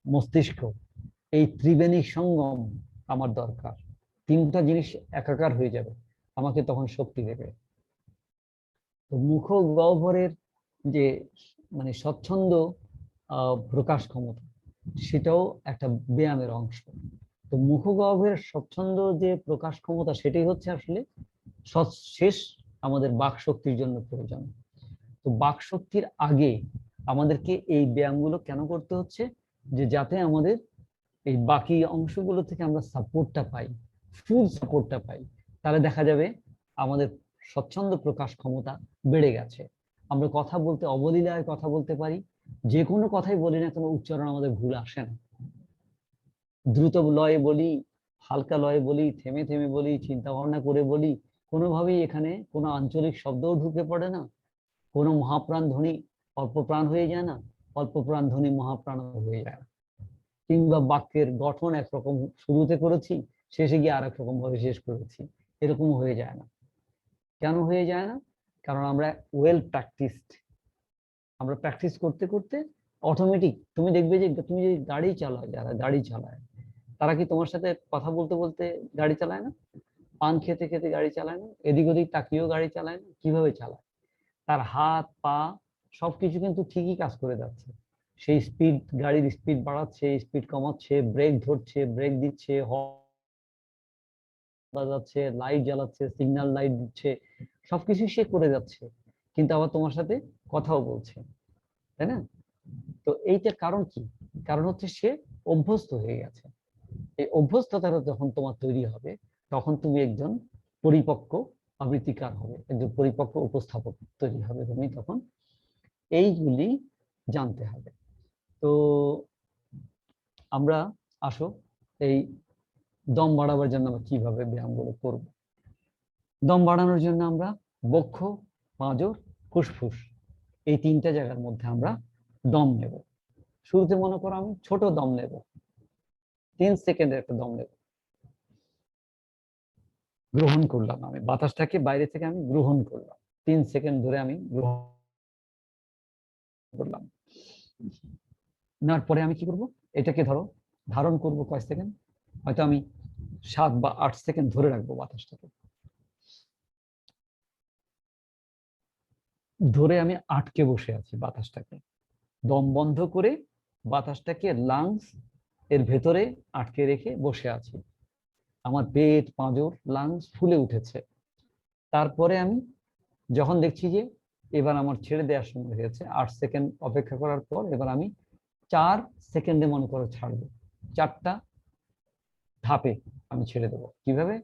মস্তিষ্ক, এই ত্রিবেণী সঙ্গম আমার দরকার। তিনটা জিনিস একাকার হয়ে যাবে, আমাকে তখন শক্তি দেবে। তো মুখ গহ্বরের যে মানে স্বচ্ছন্দ প্রকাশ ক্ষমতা, সেটাও একটা ব্যায়ামের অংশ। তো মুখ গহ্বরের স্বচ্ছন্দ যে প্রকাশ ক্ষমতা, সেটাই হচ্ছে আসলে শেষ আমাদের বাক শক্তির জন্য প্রয়োজন। তো বাক শক্তির আগে আমাদেরকে এই ব্যায়ামগুলো কেন করতে হচ্ছে? যে যাতে আমাদের এই বাকি অংশগুলো থেকে আমরা সাপোর্টটা পাই, ফুল সাপোর্টটা পাই। তাহলে দেখা যাবে আমাদের স্বচ্ছন্দ প্রকাশ ক্ষমতা বেড়ে গেছে। আমরা কথা বলতে অবলীলায় কথা বলতে পারি, যে কোনো কথাই বলি না কোনো উচ্চারণ আমাদের ভুল আসে না। দ্রুত লয়ে বলি, হালকা লয়ে বলি, থেমে থেমে বলি, চিন্তা ভাবনা করে বলি, কোনোভাবেই এখানে কোনো আঞ্চলিক শব্দও ঢুকে পড়ে না, কোনো মহাপ্রাণ ধ্বনি অল্প প্রাণ হয়ে যায় না, অল্প প্রাণ ধ্বনি মহাপ্রাণ হয়ে যায় না। কিংবা বাক্যের গঠন একরকম শুরুতে করেছি, শেষে গিয়ে আর এক রকম ভাবে শেষ করেছি, এরকম হয়ে যায় না। কেন হয়ে যায় না? কারণ আমরা ওয়েল প্র্যাকটিসড। আমরা প্র্যাকটিস করতে করতে অটোমেটিক, তুমি দেখবে যে তুমি যদি গাড়ি চালাও, যারা গাড়ি চালায় তারা কি তোমার সাথে কথা বলতে বলতে গাড়ি চালায় না? পান খেতে খেতে গাড়ি চালায় না? এদিক ওদিক তাকিয়েও গাড়ি চালায় না? কিভাবে চালায়? তার হাত পা সবকিছু কিন্তু ঠিকই কাজ করে যাচ্ছে। সেই স্পিড, গাড়ির স্পিড বাড়াচ্ছে, স্পিড কমাচ্ছে, ব্রেক ধরছে, ব্রেক দিচ্ছে, বাজাচ্ছে, লাইট জ্বালাচ্ছে, সিগন্যাল লাইট দিচ্ছে, সবকিছু সে করে যাচ্ছে, কিন্তু আবার তোমার সাথে কথাও বলছে, তাই না? তো এইটার কারণ কি? কারণ হচ্ছে সে অভ্যস্ত হয়ে গেছে। এই অভ্যস্ততা যখন তোমার তৈরি হবে, তখন তুমি একজন পরিপক্ক আবৃত্তিকার হবে, একজন পরিপক্ক উপস্থাপক তৈরি হবে তুমি তখন। এইগুলি জানতে হবে। তো আমরা আসো এই দম বাড়াবার জন্য আমরা কিভাবে ব্যায়ামগুলো করব। দম বাড়ানোর জন্য আমরা বক্ষ, পাঁজর, ফুসফুস, এই তিনটা জায়গার মধ্যে আমরা দম নেব। শুরুতে মনে করো আমি ছোট দম নেব, 3 সেকেন্ডের একটা দম নেব। গ্রহণ করলাম, আমি বাতাসটাকে বাইরে থেকে আমি গ্রহণ করলাম, 3 সেকেন্ড ধরে আমি গ্রহণ করলাম। নেওয়ার পরে আমি কি করব? এটাকে ধরো ধারণ করব কয় সেকেন্ড, হয়তো আমি 7 বা 8 সেকেন্ড ধরে রাখবো বাতাসটাকে। ধরে আমি আটকে বসে আছি বাতাসটাকে, দম বন্ধ করে বাতাসটাকে লাংস এর ভেতরে আটকে রেখে বসে আছি। আমার পেট, পাঁজর, লাংস ফুলে উঠেছে। তারপরে আমি যখন দেখছি যে এবার আমার ছেড়ে দেওয়ার সময় হয়েছে, 8 সেকেন্ড অপেক্ষা করার পর এবার আমি 4 সেকেন্ডে মনে করে ছাড়বো। 4টা ধাপে আমি ছেড়ে দেবো। কিভাবে?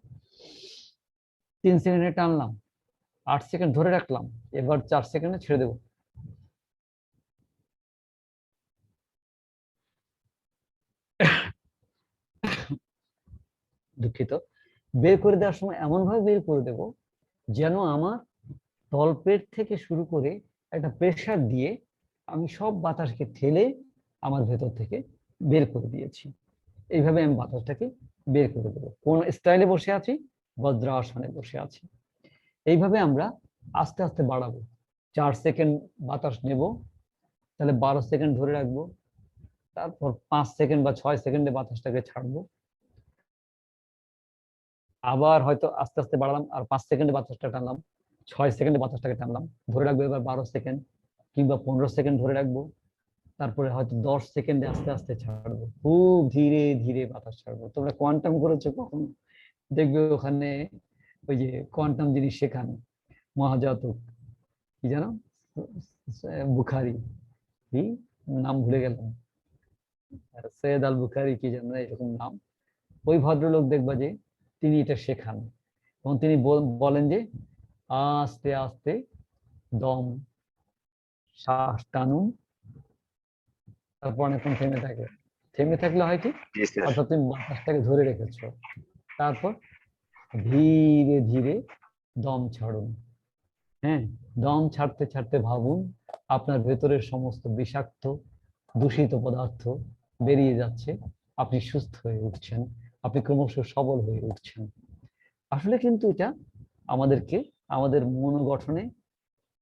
3 সেকেন্ডে টানলাম, 8 সেকেন্ড ধরে রাখলাম, এবার 4 সেকেন্ডে ছেড়ে দেবো। দুঃখিত। বের করে দেওয়ার সময় এমন ভাবে বের করে দেব যেন আমার তলপেট থেকে শুরু করে একটা প্রেসার দিয়ে আমি সব বাতাসকে ঠেলে আমার ভেতর থেকে বের করে দিয়েছি। এইভাবে আমি বাতাসটাকে বের করে দেবো। কোন স্টাইলে বসে আছি? বজ্রাসনে বসে আছি। এইভাবে আমরা আস্তে আস্তে বাড়াবো। 4 সেকেন্ড বাতাস নেব, তাহলে 12 সেকেন্ড ধরে রাখবো, তারপর 5 সেকেন্ড বা 6 সেকেন্ডে বাতাসটাকে ছাড়বো। আবার হয়তো আস্তে আস্তে বাড়ালাম, আর 5 সেকেন্ডে বাতাসটা টানলাম, 6 সেকেন্ডে বাতাসটাকে টানলাম, ধরে রাখবো এবার 12 সেকেন্ড কিংবা 15 সেকেন্ড ধরে রাখবো, তারপরে হয়তো 10 সেকেন্ডে আস্তে আস্তে ছাড়বো, খুব ধীরে ধীরে বাতাস ছাড়বো। তোমরা কোয়ান্টাম করেছো কখনো? দেখবে ওখানে ওই যে কোয়ান্টাম জিনিস শেখানো, মহাজাতক কি জানো, বুখারি, কি নাম ভুলে গেলাম, সৈয়দ আল বুখারি কি জানো এরকম নাম। ওই ভদ্রলোক দেখবা যে তিনি এটা শেখান এবং তিনি বলেন যে আস্তে আস্তে দম, শ্বাস টানুন, তারপর অনেকক্ষণ থেমে থাকে। থেমে থাকলে হয় কি, অর্থাৎ তুমি বাতাসটাকে ধরে রেখেছো, তারপর ধীরে ধীরে দম ছাড়ুন। হ্যাঁ, দম ছাড়তে ছাড়তে ভাবুন আপনার ভেতরের সমস্ত বিষাক্ত দূষিত পদার্থ বেরিয়ে যাচ্ছে, আপনি সুস্থ হয়ে উঠছেন, আপনি ক্রমশ সবল হয়ে উঠছেন। আসলে কিন্তু এটা আমাদেরকে আমাদের মনোগঠনে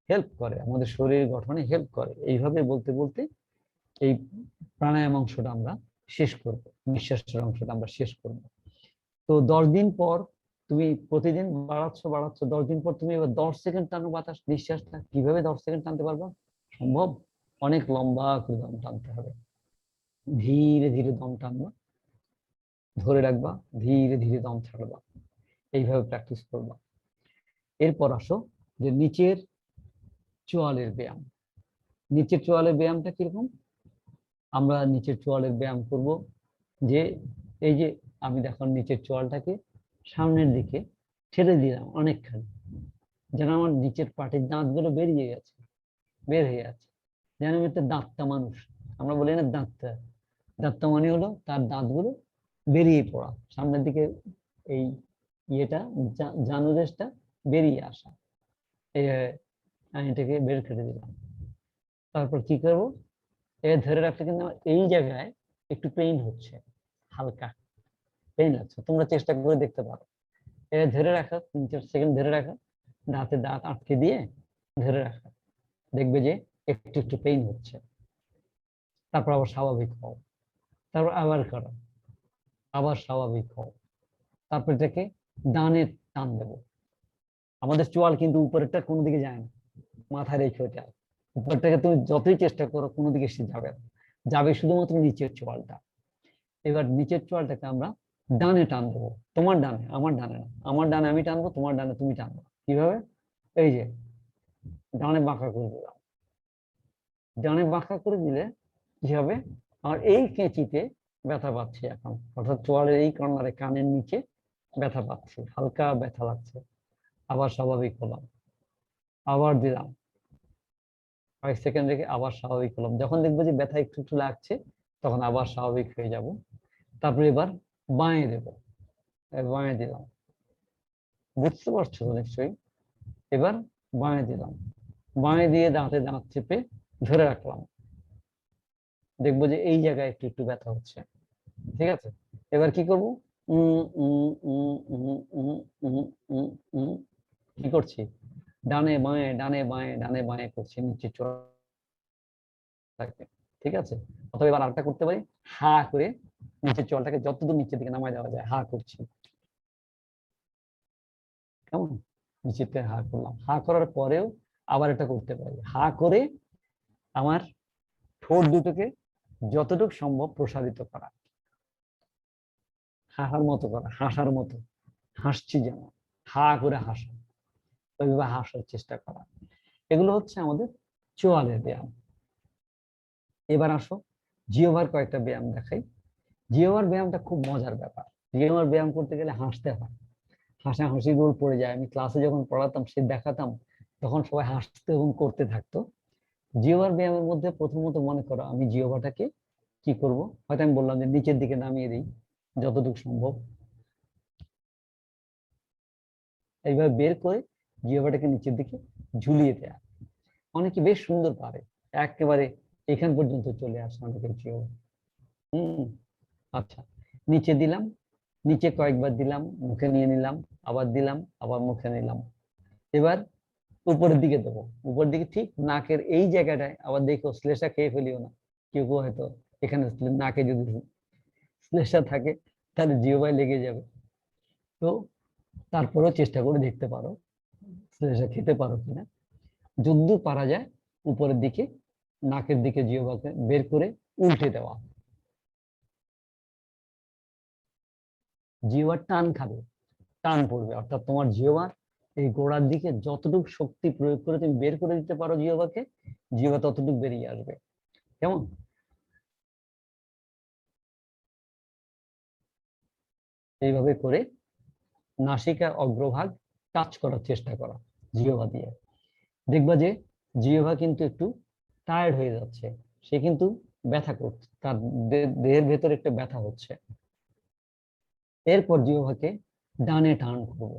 হেল্প করে, আমাদের শরীর গঠনে হেল্প করে। এইভাবে বলতে বলতে এই প্রাণায়াম অংশটা আমরা শেষ করব, নিঃশ্বাসের অংশটা আমরা শেষ করব। তো 10 দিন পর তুমি প্রতিদিন বাড়াচ্ছ 10 দিন পর তুমি এবার 10 সেকেন্ড টানো বাতাস, নিঃশ্বাসটা কিভাবে 10 সেকেন্ড টানতে পারবা? সম্ভব? অনেক লম্বা করে দম টানতে হবে, ধীরে ধীরে দম টানবা, ধরে রাখবা, ধীরে ধীরে দম ছাড়বা, এইভাবে প্র্যাকটিস করবা। এরপর আসো যে নিচের চোয়ালের ব্যায়াম। নিচের চোয়ালের ব্যায়ামটা কিরকম? আমরা নিচের চোয়ালের ব্যায়াম করব যে এই যে আমি দেখো নিচের চোয়ালটাকে সামনের দিকে ছেড়ে দিলাম অনেকখানি, যেন আমার নিচের পাটির দাঁতগুলো বেরিয়ে গেছে, বের হয়ে যাচ্ছে, যেন আমি একটা দাঁতটা মানুষ। আমরা বলি না দাঁতটা, দাঁতটা মানে হলো তার দাঁতগুলো বেরিয়ে পড়া, সামনের দিকে এই ইয়েটা জানুরেসটা বেরিয়ে আসা। আমি এটাকে বের করে দিলাম। তারপর কি করবো, ধরে রাখতে কিন্তু আমার এই জায়গায় একটু পেইন হচ্ছে, হালকা পেইন লাগছে, তোমরা চেষ্টা করে দেখতে পারো। ধরে রাখা 3-4 সেকেন্ড ধরে রাখা, দাঁতে দাঁত আটকে দিয়ে ধরে রাখা, দেখবে যে একটু একটু পেইন হচ্ছে। তারপর আবার স্বাভাবিক হও, তারপর আবার করো, আবার স্বাভাবিক হও। তারপর এটাকে ডানে টান দেবো। আমাদের চোয়াল কিন্তু উপরেরটা কোনো দিকে যায় না, মাথায় রেখে ওটা উপরটাকে তুমি যতই চেষ্টা করো কোনো দিকে সে যাবে না, যাবে শুধুমাত্র নিচের চোয়ালটা। এবার নিচের চোয়ালটাকে আমরা ডানে টান দেবো, তোমার ডানে আমার ডানে না, আমার ডানে আমি টানবো, তোমার ডানে তুমি টানবো। কিভাবে? এই যে ডানে বাঁকা করে দিলাম, ডানে বাঁকা করে দিলে কি হবে, আমার এই কেঁচিতে ব্যথা পাচ্ছি এখন, অর্থাৎ চোয়ালের এই কর্নারে কানের নিচে ব্যথা পাচ্ছি, হালকা ব্যথা লাগছে। আবার স্বাভাবিক হলাম, আবার দিলাম, 5 সেকেন্ড রেখে আবার স্বাভাবিক হলাম। যখন দেখবো যে ব্যথা একটু একটু লাগছে তখন আবার স্বাভাবিক হয়ে যাব। তারপরে এবার বাঁয়ে দেব, বাঁয়ে দিলাম, বুঝতে পারছো তো নিশ্চয়ই। এবার বাঁয়ে দিলাম, বাঁয়ে দিয়ে দাঁতে দাঁত চেপে ধরে রাখলাম, দেখবো যে এই জায়গায় একটু একটু ব্যথা হচ্ছে। ঠিক আছে, এবার কি করবো, কি করছি, ডানে বাঁয়ে ডানে বাঁয়ে ডানে বাঁয়ে করছি নিচে চোয়ালটাকে। ঠিক আছে, অথবা এবার আরেকটা করতে পারি, হা করে নিচের চোয়ালটাকে যতদূর নিচের দিকে নামায় দেওয়া যায় হা করছি, কেমন, নিচের থেকে হা করলাম। হা করার পরেও আবার এটা করতে পারি, হা করে আমার ঠোঁট দুটোকে যতটুকু সম্ভব প্রসারিত করা, হাসার মতো করা, হাসার মতো, হাসছি যেন, হা করে হাসা, ওইভাবে হাসার চেষ্টা করা। এগুলো হচ্ছে আমাদের চোয়ালের ব্যায়াম। এবার আসো জিহ্বার কয়েকটা ব্যায়াম দেখাই। জিহ্বার ব্যায়ামটা খুব মজার ব্যাপার। জিহ্বার ব্যায়াম করতে গেলে হাসতে হয়, হাসাহাসি গোল পড়ে যায়। আমি ক্লাসে যখন পড়াতাম সে দেখাতাম তখন সবাই হাসতে এবং করতে থাকতো। জিহ্বার ব্যায়ামের মধ্যে প্রথমত মনে করো আমি জিহ্বাটাকে কি করব, হয়তো আমি বললাম যে নিচের দিকে নামিয়ে দিই যতটুকু সম্ভব, এইভাবে বের করে জিহ্বাটাকে নিচের দিকে ঝুলিয়ে দেয়া। অনেকে বেশ সুন্দর পারে, একেবারে এখান পর্যন্ত চলে আসে অনেকের জিহ্বা। আচ্ছা, নিচে দিলাম, নিচে কয়েকবার দিলাম, মুখে নিয়ে নিলাম, আবার দিলাম, আবার মুখে নিলাম। এবার উপরের দিকে দেবো, উপরের দিকে ঠিক নাকের এই জায়গাটায় আবার দেখো শ্লেষা খেয়ে ফেলিও না। কেউ কেউ হয়তো এখানে নাকে যদি শ্লেষা থাকে তাহলে জিহ্বায় লেগে যাবে, তো তারপরেও চেষ্টা করে দেখতে পারো শ্লেষা খেতে পারো কিনা। যদ্দূর পারা যায় উপরের দিকে নাকের দিকে জিহ্বাকে বের করে উল্টে দেওয়া। জিহ্বার টান খাবে, টান পড়বে, অর্থাৎ তোমার জিহ্বার এই গোড়ার দিকে যতটুকু শক্তি প্রয়োগ করে তুমি বের করে দিতে পারো জিহ্বাকে, জিহ্বা ততটুকু বেরিয়ে আসবে। কেমন? এইভাবে করে নাসিকার অগ্রভাগ টাচ করার চেষ্টা করা জিহ্বা দিয়ে। দেখবা যে জিহ্বা কিন্তু একটু টায়ার্ড হয়ে যাচ্ছে, সে কিন্তু ব্যথা করছে, তার দেহের ভেতরে একটা ব্যথা হচ্ছে। এরপর জিহ্বাকে ডানে টান করব,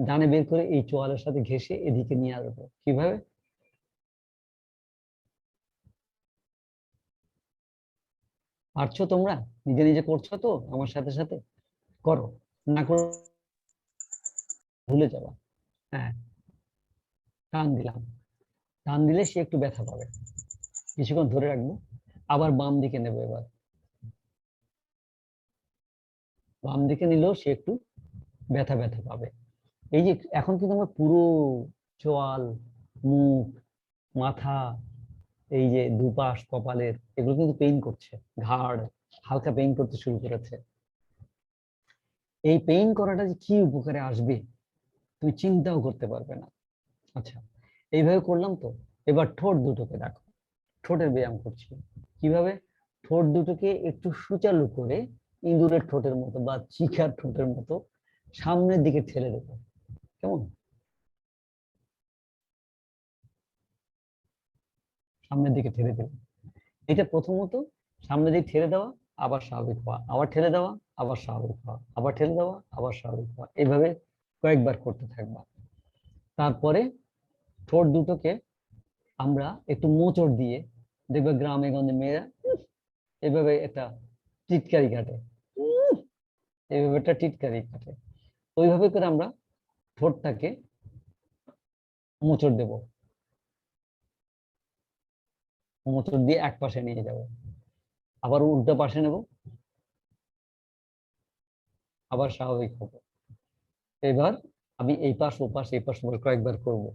ডানে বের করে এই চোয়ালের সাথে ঘেঁষে এদিকে নিয়ে আসবো। কিভাবে? পারছো তোমরা? নিজে নিজে করছো তো আমার সাথে সাথে? করো, না করে ভুলে যাবা। হ্যাঁ, টান দিলাম, টান দিলে সে একটু ব্যথা পাবে, কিছুক্ষণ ধরে রাখবো। আবার বাম দিকে নেবো, এবার বাম দিকে নিলেও সে একটু ব্যথা ব্যথা পাবে। এই যে এখন কিন্তু আমার পুরো চোয়াল, মুখ, মাথা, এই যে দুপাশ কপালের, এগুলো কিন্তু পেইন করছে, ঘাড় হালকা পেইন করতে শুরু করেছে। এই পেইন করাটা যে কি উপকারে আসবে তুমি চিন্তাও করতে পারবে না। আচ্ছা, এইভাবে করলাম তো, এবার ঠোঁট দুটোকে দেখো, ঠোঁটের ব্যায়াম করছি। কিভাবে? ঠোঁট দুটোকে একটু সুচালু করে ইঁদুরের ঠোঁটের মতো বা চিকার ঠোঁটের মতো সামনের দিকে ঠেলে দেবো। কেমন? সামনের দিকে ঠেলে দেবো। এটা প্রথমত সামনের দিকে ঠেলে দেওয়া, আবার স্বাভাবিক হওয়া, আবার ঠেলে দেওয়া, আবার স্বাভাবিক হওয়া, আবার ঠেলে দেওয়া, আবার স্বাভাবিক হওয়া। এইভাবে কয়েকবার করতে থাকবা। তারপরে ঠোঁট দুটোকে আমরা একটু মোচড় দিয়ে, দেখবে গ্রামে গঞ্জে মেয়েরা এভাবে একটা টিটকারি কাটে, এইভাবে একটা টিটকারি কাটে, ওইভাবে করে আমরা ঠোঁটটাকে মোচড় দেব, মোচড় দিয়ে এক পাশে নিয়ে যাব, আবার উল্টো পাশে নেব, আবার স্বাভাবিক হবো। এবার আমি এই পাশ ও পাশ, এই পাশ ও পাশ কয়েকবার করব।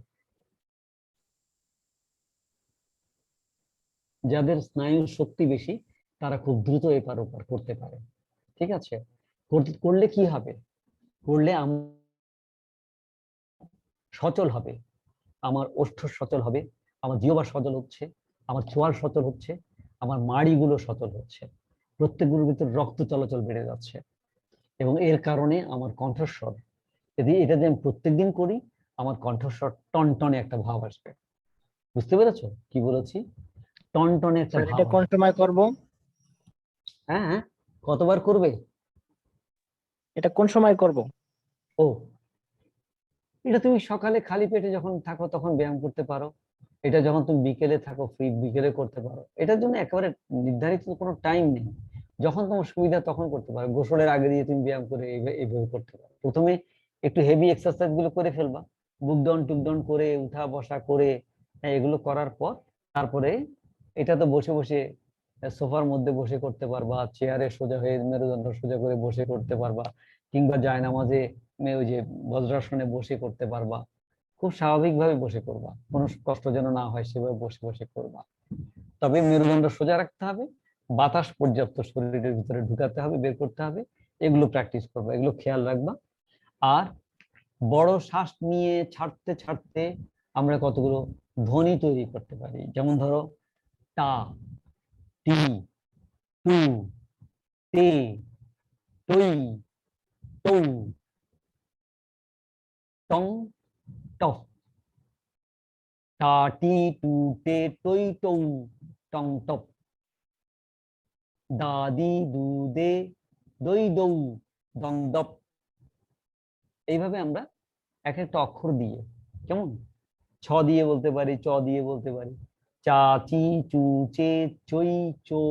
যাদের স্নায়ুর শক্তি বেশি তারা খুব দ্রুত এপার ওপার করতে পারে। ঠিক আছে? করলে কি হবে? করলে সচল হবে, আমার ওষ্ঠ সচল হবে, আমার জিহ্বা সচল হচ্ছে, আমার চোয়াল সচল হচ্ছে, আমার মাড়িগুলো সচল হচ্ছে, প্রত্যেকগুলোর ভিতর রক্ত চলাচল বেড়ে যাচ্ছে, এবং এর কারণে আমার কণ্ঠস্বর, যদি এটা যদি আমি প্রত্যেকদিন করি, আমার কণ্ঠস্বর টনটনে একটা ভাব আসবে। বুঝতে পেরেছো কি বলেছি? টনটনে একটা স্যার ভাব এটা কোন আসবে। সময় করব? হ্যাঁ হ্যাঁ, কতবার করবে? এটা কোন সময় করব? ও, এটা তুমি সকালে খালি পেটে যখন থাকো তখন ব্যায়াম করতে পারো, এটা যখন তুমি বিকেলে থাকো ফ্রি বিকেলে করতে পারো। এটার জন্য একেবারে নির্ধারিত কোনো টাইম নেই, যখন তোমার সুবিধা তখন করতে পারো। গোসলের আগে দিয়ে তুমি ব্যায়াম করে এইভাবে করতে পারো। প্রথমে একটু হেভি এক্সারসাইজ গুলো করে ফেলবা, বুক ডাউন টুক ডাউন করে, উঠা বসা করে, এগুলো করার পর তারপরে এটা তো বসে বসে সোফার মধ্যে বসে করতে পারবা, চেয়ারে সোজা হয়ে মেরুদণ্ড সোজা করে বসে করতে পারবা, কিংবা জায়নামাজে ওই যে বজ্রাসনে বসে করতে পারবা। খুব স্বাভাবিকভাবে বসে করবা, কোনো কষ্ট যেন না হয় সেভাবে বসে বসে করবা। তবে মেরুদণ্ড সোজা রাখতে হবে, বাতাস পর্যাপ্ত শরীরের ভিতরে ঢুকাতে হবে, বের করতে হবে, এগুলো প্র্যাকটিস করবা, এগুলো খেয়াল রাখবা। আর বড় শ্বাস নিয়ে ছাড়তে ছাড়তে আমরা কতগুলো ধ্বনি তৈরি করতে পারি, যেমন ধরো টা, টি, টু, তে, টই, টৌ, টং, টফ। টা, টি, টু, টে, টই, টৌ, টং, টপ। দা, দি, দু, দে, দই, দৌ, দং, দপ। এইভাবে আমরা এক একটা অক্ষর দিয়ে, কেমন, ছ দিয়ে বলতে পারি, চ দিয়ে বলতে পারি, চা, চি, চু, চে, চই, চো,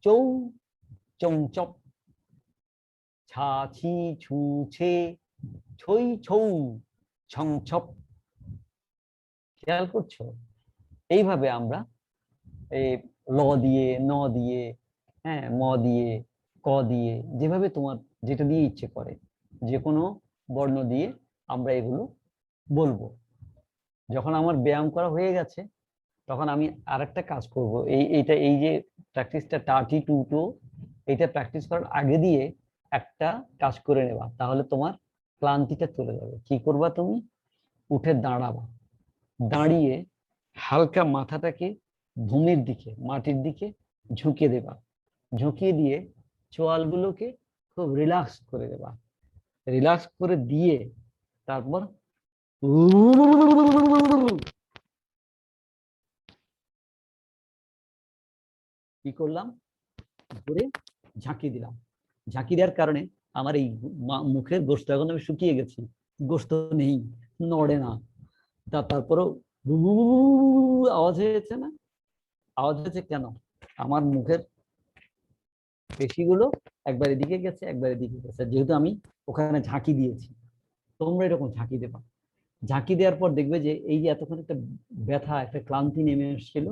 চৌ, চং, চপ, ছা, ছি, ছু, ছে, ছই, ছৌ, ছং, ছপ। খেয়াল করছো? এইভাবে আমরা এই ল দিয়ে, ন দিয়ে, হ্যাঁ, ম দিয়ে, ক দিয়ে, যেভাবে তোমার যেটা দিয়ে ইচ্ছে করে, যে কোনো বর্ণ দিয়ে আমরা এগুলো বলবো। যখন আমার ব্যায়াম করা হয়ে গেছে তখন আমি আরেকটা কাজ করব, এই যে প্র্যাকটিসটা 32 এইটা প্র্যাকটিস করার আগে দিয়ে একটা কাজ করে নেবা, তাহলে তোমার ক্লান্তিটা চলে যাবে। কি করবা তুমি? উঠে দাঁড়াবা, দাঁড়িয়ে হালকা মাথাটাকে ভূমির দিকে, মাটির দিকে ঝুঁকে দেবা, ঝুঁকিয়ে দিয়ে চোয়ালগুলোকে খুব রিল্যাক্স করে দেবা, রিল্যাক্স করে দিয়ে তারপর কি করলাম, ধরে ঝাঁকি দিলাম। ঝাঁকি দেওয়ার কারণে আমার এই মুখের গোশত এখন আমি শুকিয়ে গেছি, গোশত নেই, নড়ে না, তারপরেও আওয়াজ হয়েছে না? আওয়াজ হয়েছে কেন? আমার মুখের পেশিগুলো একবার এদিকে গেছে, একবার এদিকে গেছে, যেহেতু আমি ওখানে ঝাঁকি দিয়েছি। তোমরা এরকম ঝাঁকি দেবা। ঝাঁকি দেওয়ার পর দেখবে যে এই যে এতক্ষণ একটা ব্যথা, একটা ক্লান্তি নেমে এসেছিল,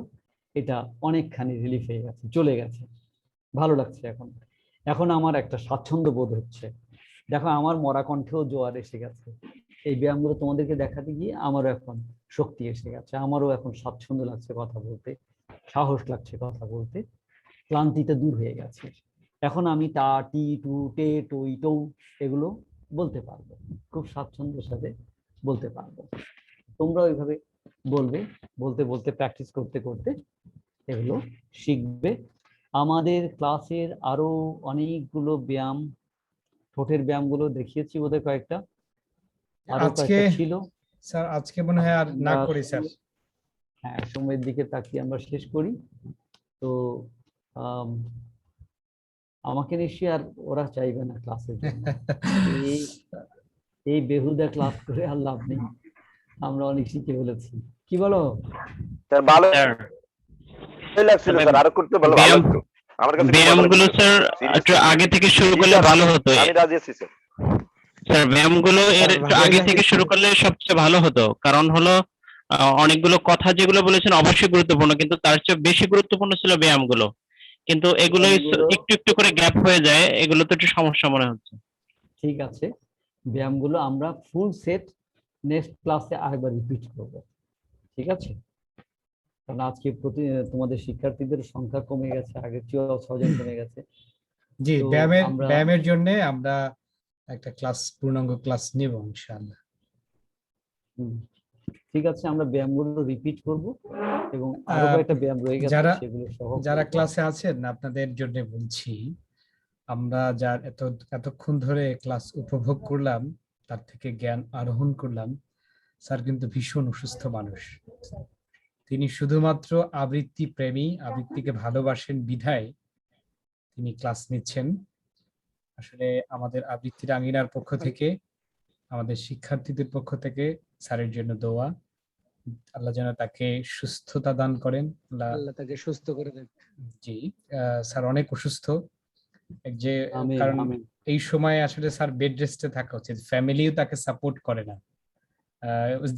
এটা অনেকখানি রিলিফ হয়ে গেছে, চলে গেছে, ভালো লাগছে। এখন এখন আমার একটা স্বাচ্ছন্দ্য বোধ হচ্ছে। দেখো আমার মরা কণ্ঠেও জোয়ার এসে গেছে। এই ব্যায়ামগুলো তোমাদেরকে দেখাতে গিয়ে আমারও এখন শক্তি এসে গেছে, আমারও এখন স্বাচ্ছন্দ্য লাগছে কথা বলতে, সাহস লাগছে কথা বলতে, ক্লান্তিটা দূর হয়ে গেছে। এখন আমি টা, টি, টু, টে, টই, টৌ এগুলো বলতে পারবো, খুব স্বাচ্ছন্দ্যের সাথে বলতে পারবো। তোমরা ওইভাবে বলবে, বলতে বলতে প্র্যাকটিস করতে করতে এগুলো শিখবে। আমাদের ক্লাসের আরো অনেকগুলো ব্যায়াম, ঠোঁটের ব্যায়ামগুলো দেখিয়েছি বোধহয় কয়েকটা, আরো আজকে কয়েকটা ছিল। স্যার আজকে মনে হয় আর না করি স্যার। হ্যাঁ, সময়ের দিকে তাকিয়ে আমরা শেষ করি। তো আমাকে নিশ্চয়ই আর ওরা চাইবে না ক্লাসের জন্য। এই বেহুদা ক্লাস করে আর লাভ নেই, আমরা অনেক শিখে ফেলেছি। কি বলো? স্যার ভালো স্যার লাগছিল স্যার, আরো করতে ভালো লাগতো। আমার কাছে ব্যায়ামগুলো স্যার একটু আগে থেকে শুরু করলে ভালো হতো। আমি রাজি আছি স্যার। স্যার ব্যায়ামগুলো এর একটু আগে থেকে শুরু করলে সবচেয়ে ভালো হতো, কারণ হলো অনেকগুলো কথা যেগুলো বলেছেন অবশ্যই গুরুত্বপূর্ণ, কিন্তু তার চেয়ে বেশি গুরুত্বপূর্ণ ছিল ব্যায়ামগুলো, কিন্তু এগুলো একটু একটু করে গ্যাপ হয়ে যায়, এগুলো তো একটু সমস্যা মনে হচ্ছে। ঠিক আছে, ব্যায়ামগুলো আমরা ফুল সেট নেক্সট ক্লাসে আরেকবার রিপিট করব, ঠিক আছে? কারণ আজকে তোমাদের শিক্ষার্থীদের সংখ্যা কমে গেছে, আগের চেয়েও 6 জন কমে গেছে। জি, তো ব্যায়ামের জন্য আমরা একটা ক্লাস, পূর্ণাঙ্গ ক্লাস নেব ইনশাআল্লাহ। ঠিক আছে, আমরা ব্যায়ামগুলো রিপিট করব এবং আরো কয়েকটা ব্যায়াম রয়ে গেছে সেগুলো সহ যারা ক্লাসে আছেন আপনাদের জন্য বলছি, আমরা যার এতক্ষণ ধরে ক্লাস উপভোগ করলাম, তার থেকে জ্ঞান আরোহণ করলাম। স্যার কিন্তু ভীষণ অসুস্থ মানুষ, তিনি শুধুমাত্র আবৃত্তি প্রেমী, আবৃত্তিকে ভালোবাসেন বিধায় তিনি ক্লাস নিচ্ছেন। আসলে আমাদের আবৃত্তির আঙ্গিনার পক্ষ থেকে, আমাদের শিক্ষার্থীদের পক্ষ থেকে স্যারের জন্য দোয়া, আল্লাহ যেন তাকে সুস্থতা দান করেন, আল্লাহ তাকে সুস্থ করে দেন। জি, স্যার অনেক অসুস্থ, যে কারণ এই সময় আসলে স্যার বেড রেস্টে থাকা উচিত, ফ্যামিলিও তাকে সাপোর্ট করে না,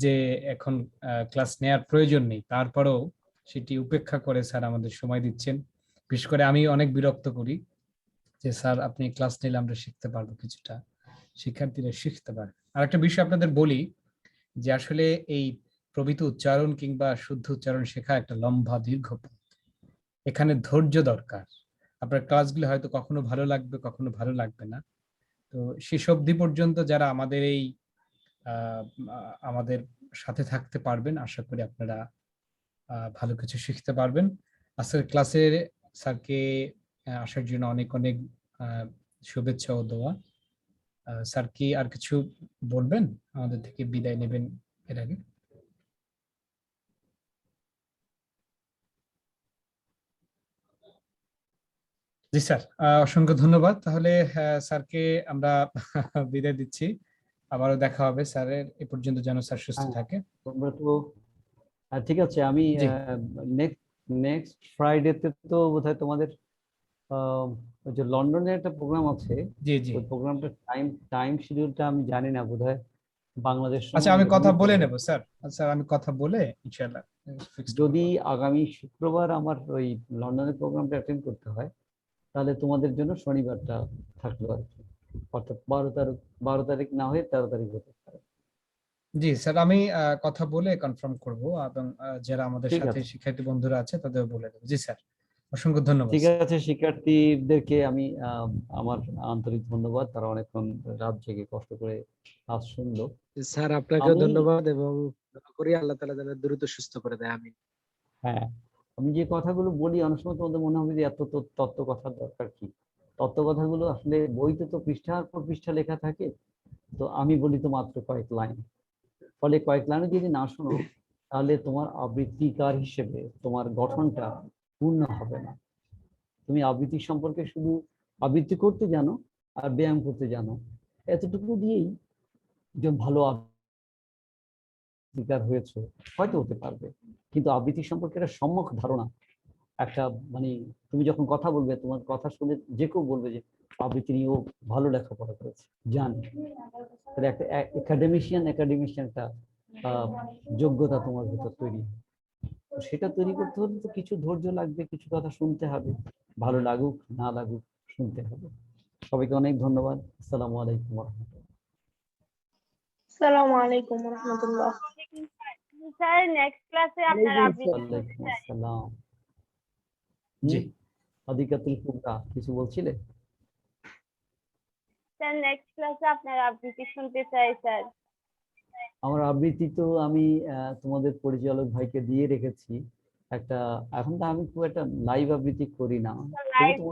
যে এখন ক্লাস নেওয়ার প্রয়োজন নেই, তারপরেও সেটি উপেক্ষা করে স্যার আমাদের সময় দিচ্ছেন। বিশেষ করে আমি অনেক বিরক্ত করি যে স্যার আপনি ক্লাস নিলে আমরা শিখতে পারবো, কিছুটা শিক্ষার্থীরা শিখতে পারে। আর একটা বিষয় আপনাদের বলি যে আসলে এই প্রভৃত উচ্চারণ কিংবা শুদ্ধ উচ্চারণ শেখা একটা লম্বা দীর্ঘ পথ, এখানে ধৈর্য দরকার। আপনার ক্লাসগুলো হয়তো কখনো ভালো লাগবে, কখনো ভালো লাগবে না। তো শেষ অবধি পর্যন্ত যারা আমাদের এই আমাদের সাথে থাকতে পারবেন, আশা করি আপনারা ভালো কিছু শিখতে পারবেন। আজকের ক্লাসে স্যারকে আসার জন্য অনেক অনেক শুভেচ্ছা ও দোয়া। স্যার কি আর কিছু বলবেন আমাদের থেকে বিদায় নেবেন এর আগে? জি স্যার, অসংখ্য ধন্যবাদ। তাহলে স্যারকে আমরা বিদায় দিচ্ছি, আবারও দেখা হবে স্যারের। এ পর্যন্ত যেন স্যার সুস্থ থাকে। তোমরা তো ঠিক আছে, আমি নেক্সট ফ্রাইডেতে তো বোধহয় তোমাদের ওই যে লন্ডনে একটা প্রোগ্রাম আছে। জি জি, ওই প্রোগ্রামটা টাইম শিডিউলটা আমি জানি না, বোধহয় বাংলাদেশ আচ্ছা আমি কথা বলে নেব স্যার। আচ্ছা আমি কথা বলে ইনশাআল্লাহ যদি আগামী শুক্রবার আমার ওই লন্ডনের প্রোগ্রামটা অ্যাটেন্ড করতে হয়, তাহলে তোমাদের জন্য শনিবারটা থাকলো আর কি, অর্থাৎ 12 তারিখ না হয়ে 13 তারিখ হতে পারে। জি স্যার, আমি কথা বলে কনফার্ম করব এবং যারা আমাদের ঠিক সাথে আছে। শিক্ষার্থী বন্ধুরা আছে তাদের বলে দেবো। জি স্যার, অসংখ্য ধন্যবাদ ঠিক স্যার। আছে, শিক্ষার্থীদেরকে আমি আমার আন্তরিক ধন্যবাদ, তারা অনেকক্ষণ রাত জেগে কষ্ট করে ক্লাস শুনলো। স্যার আপনাকেও আমি ধন্যবাদ এবং দোয়া করি আল্লাহ তাআলা যেন দ্রুত সুস্থ করে দেয়। আমি হ্যাঁ, আমি যে কথাগুলো বলি অনেক সময় তোমাদের মনে হবে যে এত তত্ত্ব কথার দরকার কি। তত্ত্ব কথাগুলো আসলে বইতে তো পৃষ্ঠার পর পৃষ্ঠা লেখা থাকে, তো আমি বলি তো মাত্র কয়েক লাইন। ফলে কয়েক লাইনে যদি না শোনো তাহলে তোমার আবৃত্তিকার হিসেবে তোমার গঠনটা পূর্ণ হবে না। তুমি আবৃত্তি সম্পর্কে শুধু আবৃত্তি করতে জানো আর ব্যায়াম করতে জানো, এতটুকু দিয়েই যে ভালো আবৃত্তিকার হয়েছে হয়তো হতে পারবে, কিন্তু আবৃত্তি সম্পর্কে একটা সম্যক ধারণা, একটা মানে তুমি যখন কথা বলবে তোমার কথা শুনে যে কেউ বলবে যে আবৃত্তি নিয়ে ও ভালো লেখাপড়া করেছে, জানে। তাহলে একটা একাডেমিশিয়ান একটা যোগ্যতা তোমার ভিতর তৈরি হয়। তো সেটা তৈরি করতে হলে তো কিছু ধৈর্য লাগবে, কিছু কথা শুনতে হবে, ভালো লাগুক না লাগুক শুনতে হবে। সবাইকে অনেক ধন্যবাদ। আসসালামু আলাইকুম ওয়া রাহমাতুল্লাহ। আসসালামু আলাইকুম ওয়া রাহমাতুল্লাহ। স্যার নেক্সট ক্লাসে আপনারা ওয়ালাইকুম আসসালাম। জি আদিকাতুল কুবরা কিছু বলছিলে? স্যার নেক্সট ক্লাসে আপনারা আবৃত্তি শুনতে চাই স্যার। আমার আবৃত্তি তো আমি তোমাদের পরিচালক ভাইকে দিয়ে রেখেছি একটা। এখন তো আমি খুব একটা লাইভ আবৃত্তি করি না, তবু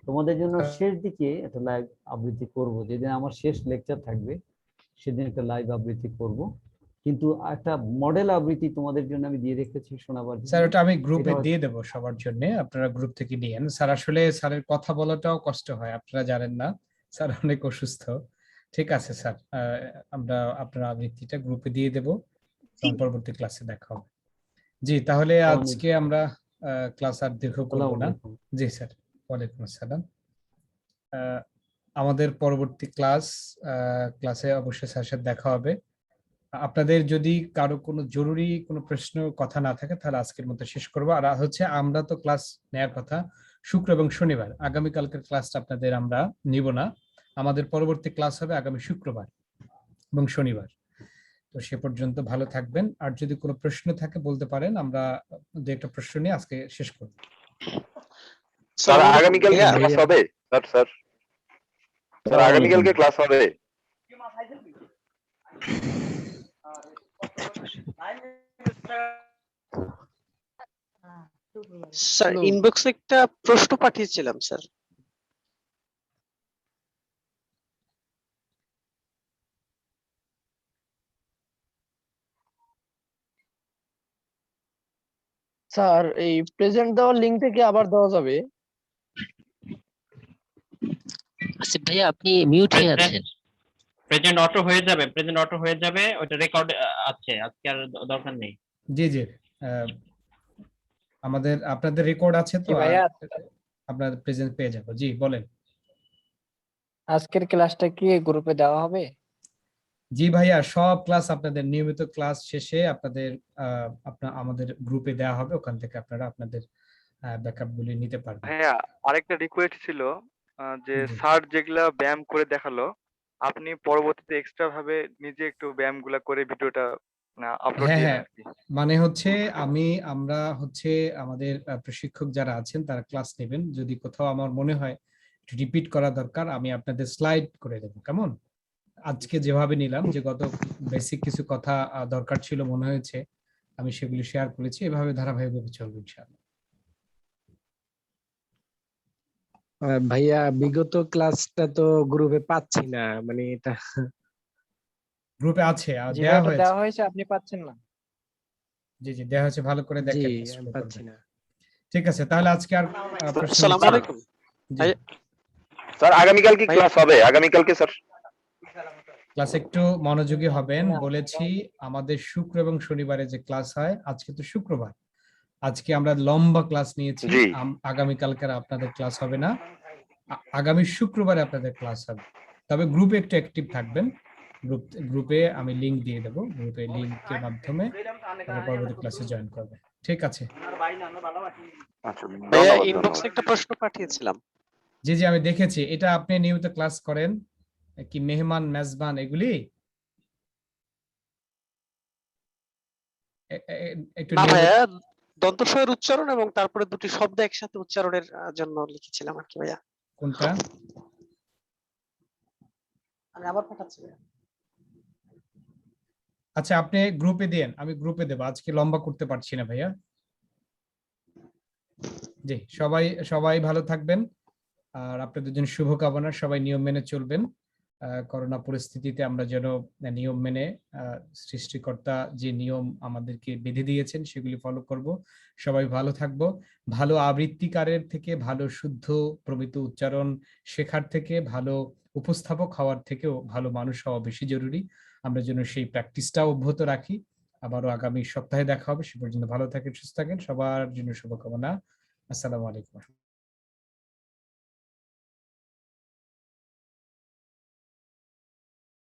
তোমাদের জন্য শেষ দিকে একটা লাইভ আবৃত্তি করব। যেদিন আমার শেষ লেকচার থাকবে সেদিন একটা লাইভ আবৃত্তি করব, কিন্তু একটা মডেল আবৃত্তি তোমাদের জন্য আমি দিয়ে রেখেছি শোনাবার জন্য। স্যার, ওটা আমি গ্রুপে এটা দিয়ে দেবো সবার জন্য, আপনারা গ্রুপ থেকে নিয়েন। স্যার আসলে স্যারের কথা বলাটাও কষ্ট হয়, আপনারা জানেন না, স্যার অনেক অসুস্থ। ঠিক আছে স্যার, আমরা আপনার আবৃত্তিটা গ্রুপে দিয়ে দেবো এবং পরবর্তী ক্লাসে দেখা হবে। জি তাহলে আজকে আমরা ক্লাস আর দীর্ঘ করবো না। জি স্যার, ওয়ালাইকুম আসসালাম। আমাদের পরবর্তী ক্লাসে অবশ্যই স্যারের সাথে দেখা হবে। আপনাদের যদি কারো কোনো জরুরি কোনো প্রশ্ন কথা না থাকে তাহলে আজকের মতো শেষ করবো। আর হচ্ছে আমরা তো ক্লাস নেওয়ার কথা শুক্র এবং শনিবার, আগামীকালকের ক্লাসটা আপনাদের আমরা নিব না। আমাদের পরবর্তী ক্লাস হবে আগামী শুক্রবার এবং শনিবার। তো সে পর্যন্ত ভালো থাকবেন, আর যদি কোনো প্রশ্ন থাকে বলতে পারেন, আমরা দু একটা প্রশ্ন নিয়ে আজকে শেষ করব। স্যার আগামীকালকে ক্লাস হবে? স্যার আগামীকালকে ক্লাস হবে? স্যার ইনবক্সে একটা প্রশ্ন পাঠিয়েছিলাম স্যার। স্যার এই প্রেজেন্ট দেওয়ার লিঙ্কটা কি আবার দেওয়া যাবে? আসিফ ভাইয়া আপনি মিউট হয়ে আছেন। প্রেজেন্ট অটো হয়ে যাবে, ওটা রেকর্ড আছে, আজকে আর দরকার নেই। জি জি, আপনাদের রেকর্ড আছে তো, ভাইয়া আপনাদের প্রেজেন্ট পেয়ে যাবো। জি বলেন। আজকের ক্লাসটা কি গ্রুপে দেওয়া হবে? জি ভাইয়া, সব ক্লাস আপনাদের নিয়মিত ক্লাস শেষে আপনাদের আমাদের গ্রুপে দেওয়া হবে, ওখান থেকে আপনারা আপনাদের ব্যাকআপ গুলি নিতে পারবেন। ভাইয়া আরেকটা রিকোয়েস্ট ছিল, যে স্যার যেগুলা ব্যায়াম করে দেখালো আপনি পরবর্তীতে এক্সট্রা ভাবে নিজে একটু ব্যায়ামগুলা করে ভিডিওটা আপলোড হ্যাঁ দিন হ্যাঁ, আর কি। মানে হচ্ছে আমরা হচ্ছে আমাদের প্রশিক্ষক যারা আছেন তারা ক্লাস নেবেন, যদি কোথাও আমার মনে হয় রিপিট করা দরকার আমি আপনাদের স্লাইড করে দেবো। কেমন? আজকে যেভাবে নিলাম, যে গত বেসিক কিছু কথা দরকার ছিল মনে হয়েছে, আমি সেগুলি শেয়ার করেছি, এভাবে ধারাবাহিকভাবে চলবে ইনশাআল্লাহ। ভাইয়া বিগত ক্লাসটা তো গ্রুপে পাচ্ছি না, মানে এটা গ্রুপে আছে, দেওয়া যেভাবে দেওয়া হয়েছে। হয়েছে আপনি পাচ্ছেন না? জি জি, দেওয়া হয়েছে, ভালো করে জি দেখেন, আমি পাচ্ছি না। ঠিক আছে, তাহলে আজকে আর প্রশ্ন আসসালামু আলাইকুম। স্যার আগামীকাল কি ক্লাস হবে? আগামীকালকে স্যার ক্লাস একটু মনোযোগী হবেন বলেছি। আমাদের শুক্র এবং শনিবারে যে ক্লাস হয়, আজকে তো শুক্রবার, আজকে আমরা লম্বা ক্লাস নিয়েছি। আগামীকালকে আপনাদের ক্লাস হবে না, আগামী শুক্রবারে আপনাদের ক্লাস হবে। তবে গ্রুপে একটু অ্যাক্টিভ থাকবেন। গ্রুপে আমি লিংক দিয়ে দেবো, গ্রুপে লিংকের মাধ্যমে পরবর্তী ক্লাসে জয়েন করবে। ঠিক আছে ভাইয়া ইনবক্সে একটা প্রশ্ন পাঠিয়েছিলাম। জি জি, আমি দেখেছি। এটা আপনি নিয়মিত ক্লাস করেন কি? মেহমান মেজবান এগুলি একটু না নিয়মিত- ভাইয়া, দন্তস্বয়ের উচ্চারণ এবং তারপরে দুটি শব্দ একসাথে উচ্চারণের জন্য লিখেছিলাম আর কি ভাইয়া। কোনটা? আমি আবার পাঠাচ্ছি ভাইয়া। আচ্ছা, আপনি গ্রুপে দেন, আমি গ্রুপে দেবো, আজকে লম্বা করতে পারছি না ভাইয়া। জি, সবাই সবাই ভালো থাকবেন, আর আপনাদের জন্য শুভকামনা। সবাই নিয়ম মেনে চলবেন। করোনা পরিস্থিতিতে আমরা যেন নিয়ম মেনে সৃষ্টিকর্তা যে নিয়ম আমাদেরকে বেঁধে দিয়েছেন সেগুলি ফলো করব। সবাই ভালো থাকবো। ভালো আবৃত্তিকারের থেকে, ভালো শুদ্ধ প্রমিত উচ্চারণ শেখার থেকে, ভালো উপস্থাপক হওয়ার থেকেও ভালো মানুষ হওয়া বেশি জরুরি। আমরা যেন সেই প্র্যাকটিসটা অব্যাহত রাখি। আবারও আগামী সপ্তাহে দেখা হবে। সে পর্যন্ত ভালো থাকেন, সুস্থ থাকেন। সবার জন্য শুভকামনা। আসসালামু আলাইকুম।